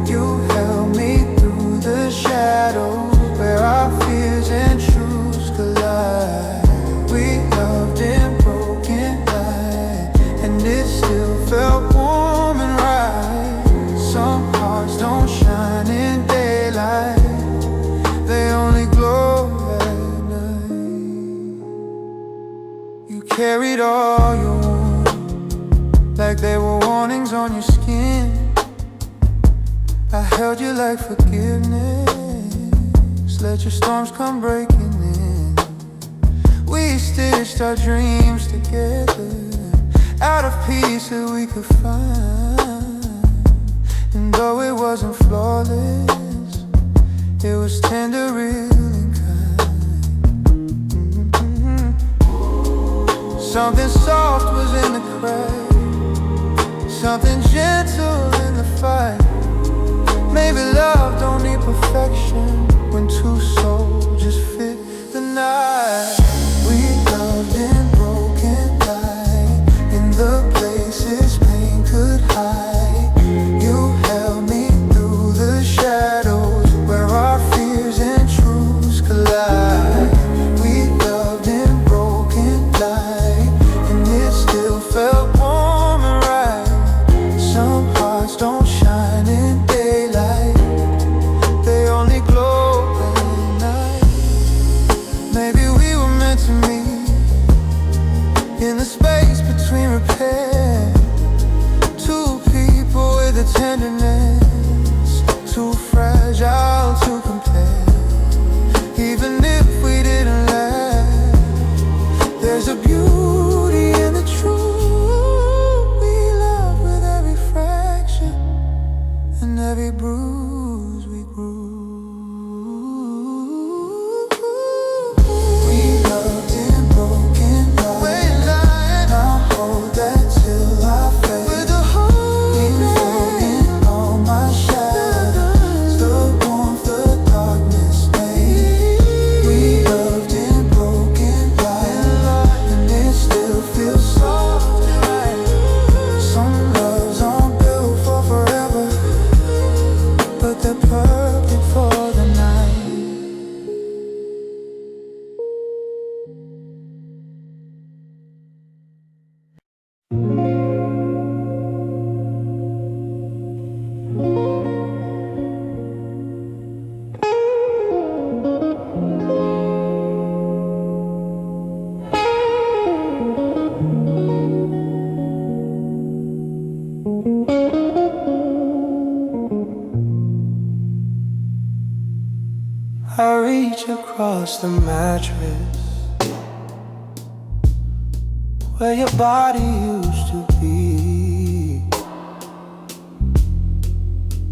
[SPEAKER 1] You held me through the shadows where our fears and truths collide. We loved in broken light, and it still felt warm and right. Some hearts don't shine in daylight, they only glow at night. You carried all your wounds like they were warnings on your skin. I held you like forgiveness, let your storms come breaking in. We stitched our dreams together out of pieces we could find. And though it wasn't flawless, it was tender, real and kind. Something soft was in the crack, something gentle in the fight. Maybe love don't need perfection when two souls just fit the night. We loved in broken light, in the places pain could hide. You held me through the shadows where our fears and truths collide. We loved in broken light, and it still felt warm and right. Some hearts don't shine in daylight, they only glow at night. Maybe we were meant to meet in the space between repair. Two people with a tenderness too fragile to compare. Even if we didn't last, there's a beauty in the truth. We love with every fraction and every bruise we grew. We loved in broken light, I'll hold that till I fade. With a whole in all my shadows, the warmth the darkness made. We loved in broken light, and it still feels soft and right. Some loves aren't built for forever, but they're perfect for the night. I reach across the mattress where your body used to be.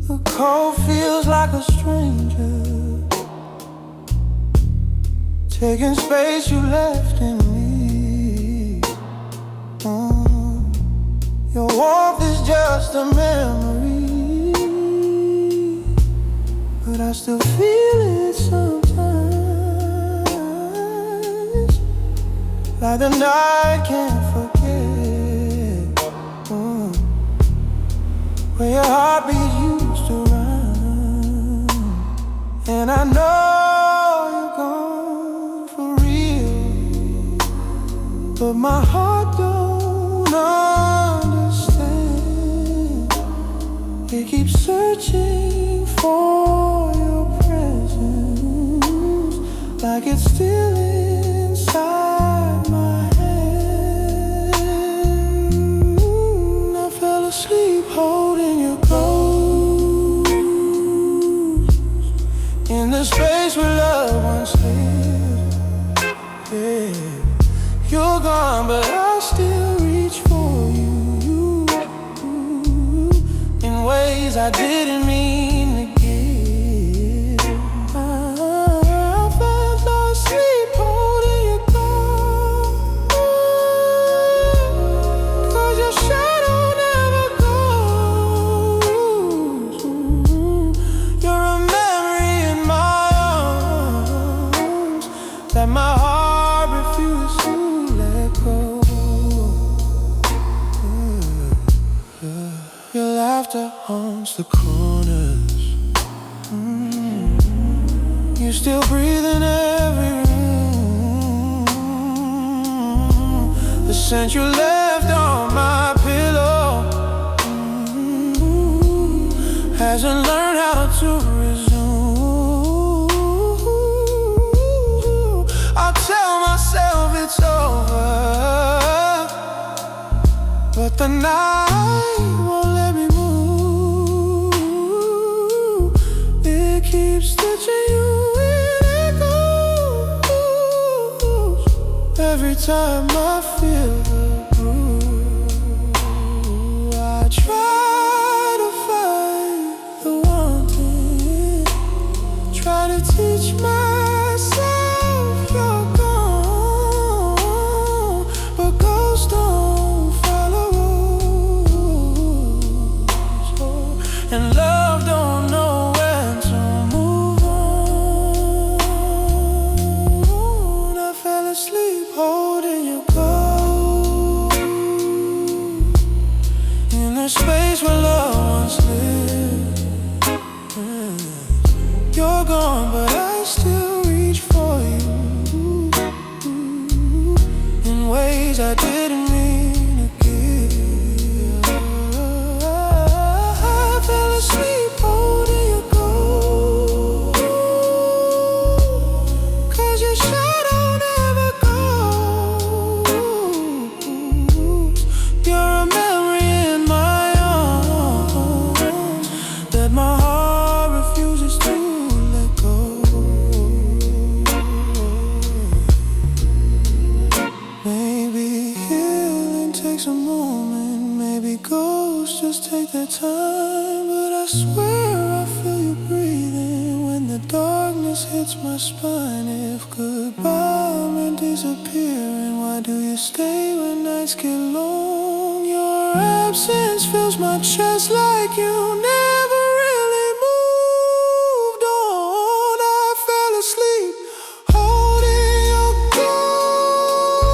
[SPEAKER 1] The cold feels like a stranger taking space you left in me. Your warmth is just a memory, but I still feel it sometimes, like the night can't forget. Where your heartbeat used to run, and I know you're gone for real, but my heart don't understand. It keeps searching for your presence, like it's still inside my head.
[SPEAKER 2] asleep holding your ghost in the space where loved ones live. Yeah. You're gone, but I still reach for you in ways I didn't mean to give. I felt asleep holding your ghost, 'cause your shadow never goes. You're a memory in my arms that my heart refuses to let go. Your laughter haunts the corners. You still breathe in every room. The scent you left on my pillow hasn't learned how to resume. I tell myself it's over, but the night won't let me move. It keeps stitching you in echoes every time I feel the bruise. I try to fight the wanting, try to teach myself you're gone, but ghosts don't follow rules, and love don't know when to move on. I fell asleep holding your ghost in the space where loved ones live. You're gone, but I still reach for you in ways I didn't mean to give. I fell asleep holding your ghost, 'cause your shadow never goes. You're a memory in my arms that my heart refuses to let go. Maybe healing takes a moment, maybe ghosts just take their time, but I swear I feel you breathing when the darkness hits my spine. If goodbye meant disappearing, why do you stay when nights get long? Your absence fills my chest like you never really moved on. I fell asleep holding your ghost,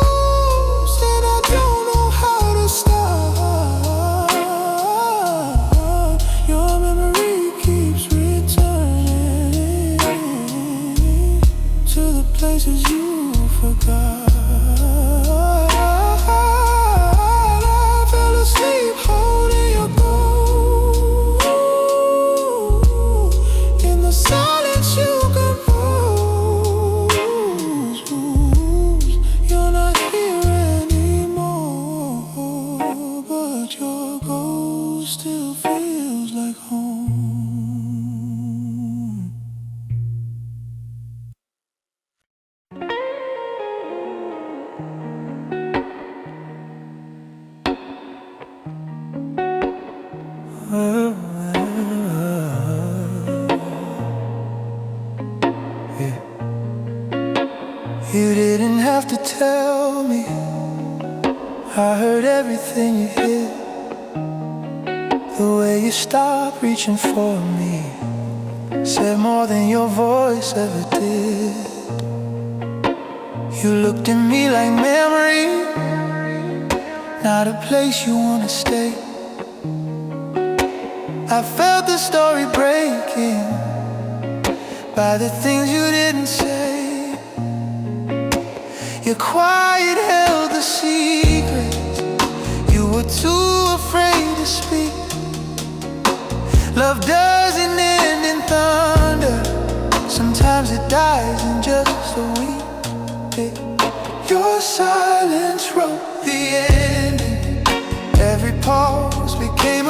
[SPEAKER 2] and I don't know how to start. Your memory keeps returning to the places you forgot. I fell asleep holding your ghost in the silence you compose. You're not here anymore, but your ghost still feels like home. Yeah. You didn't have to tell me, I heard everything you hid. The way you stopped reaching for me said more than your voice ever did. You looked at me like memory, not a place you wanna stay. I felt the story breaking by the things you didn't say. Your quiet held the secrets you were too afraid to speak. Love doesn't end in thunder, sometimes it dies in just a week. Your silence wrote the ending, every pause became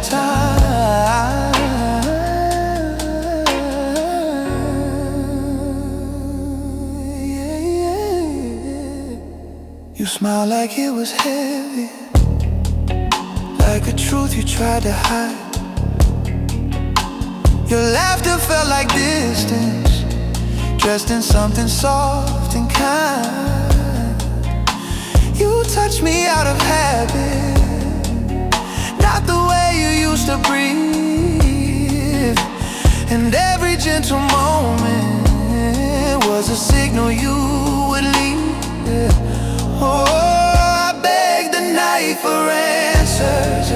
[SPEAKER 1] time. Yeah, yeah. You smiled like it was heavy, like a truth you tried to hide. Your laughter felt like distance, dressed in something soft and kind. You touched me out of habit, not the way you used to breathe. And every gentle moment was a signal you would leave. Oh, I begged the night for answers,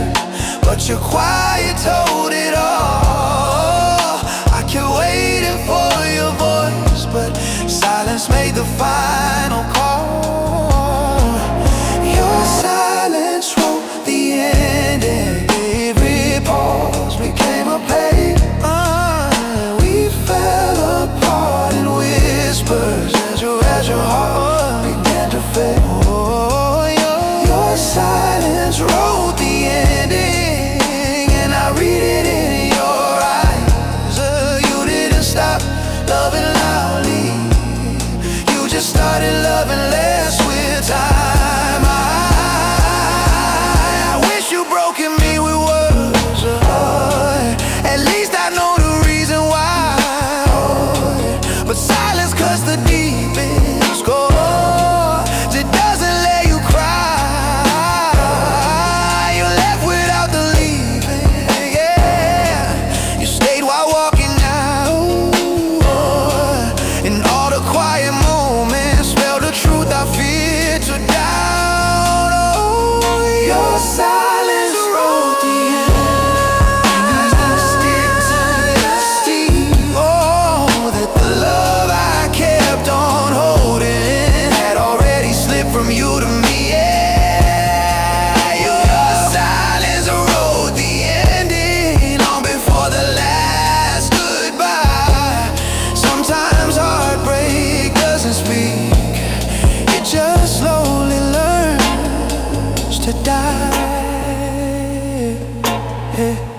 [SPEAKER 1] but your quiet told it all. I kept waiting for your voice, but silence made the final call. Your silence wrote the ending. Every pause became a page. We fell apart in whispers as your heart began to fade. Oh, your silence wrote the ending, and I read it in your eyes. You didn't stop loving loudly, you just started loving less with time. I wish you broke in me with words. At least I know the reason why. But silence cuts the deepest score. It doesn't let you cry. You left without the leaving, yeah. You stayed while walking out, in all the quiet moments, spelled the truth I feared to doubt. Oh, your silence wrote the end. Oh, that the love I kept on holding had already slipped from you to me, yeah. Your silence wrote the ending long before the last goodbye. Sometimes heartbreak doesn't speak, it just slowly learns to die, yeah.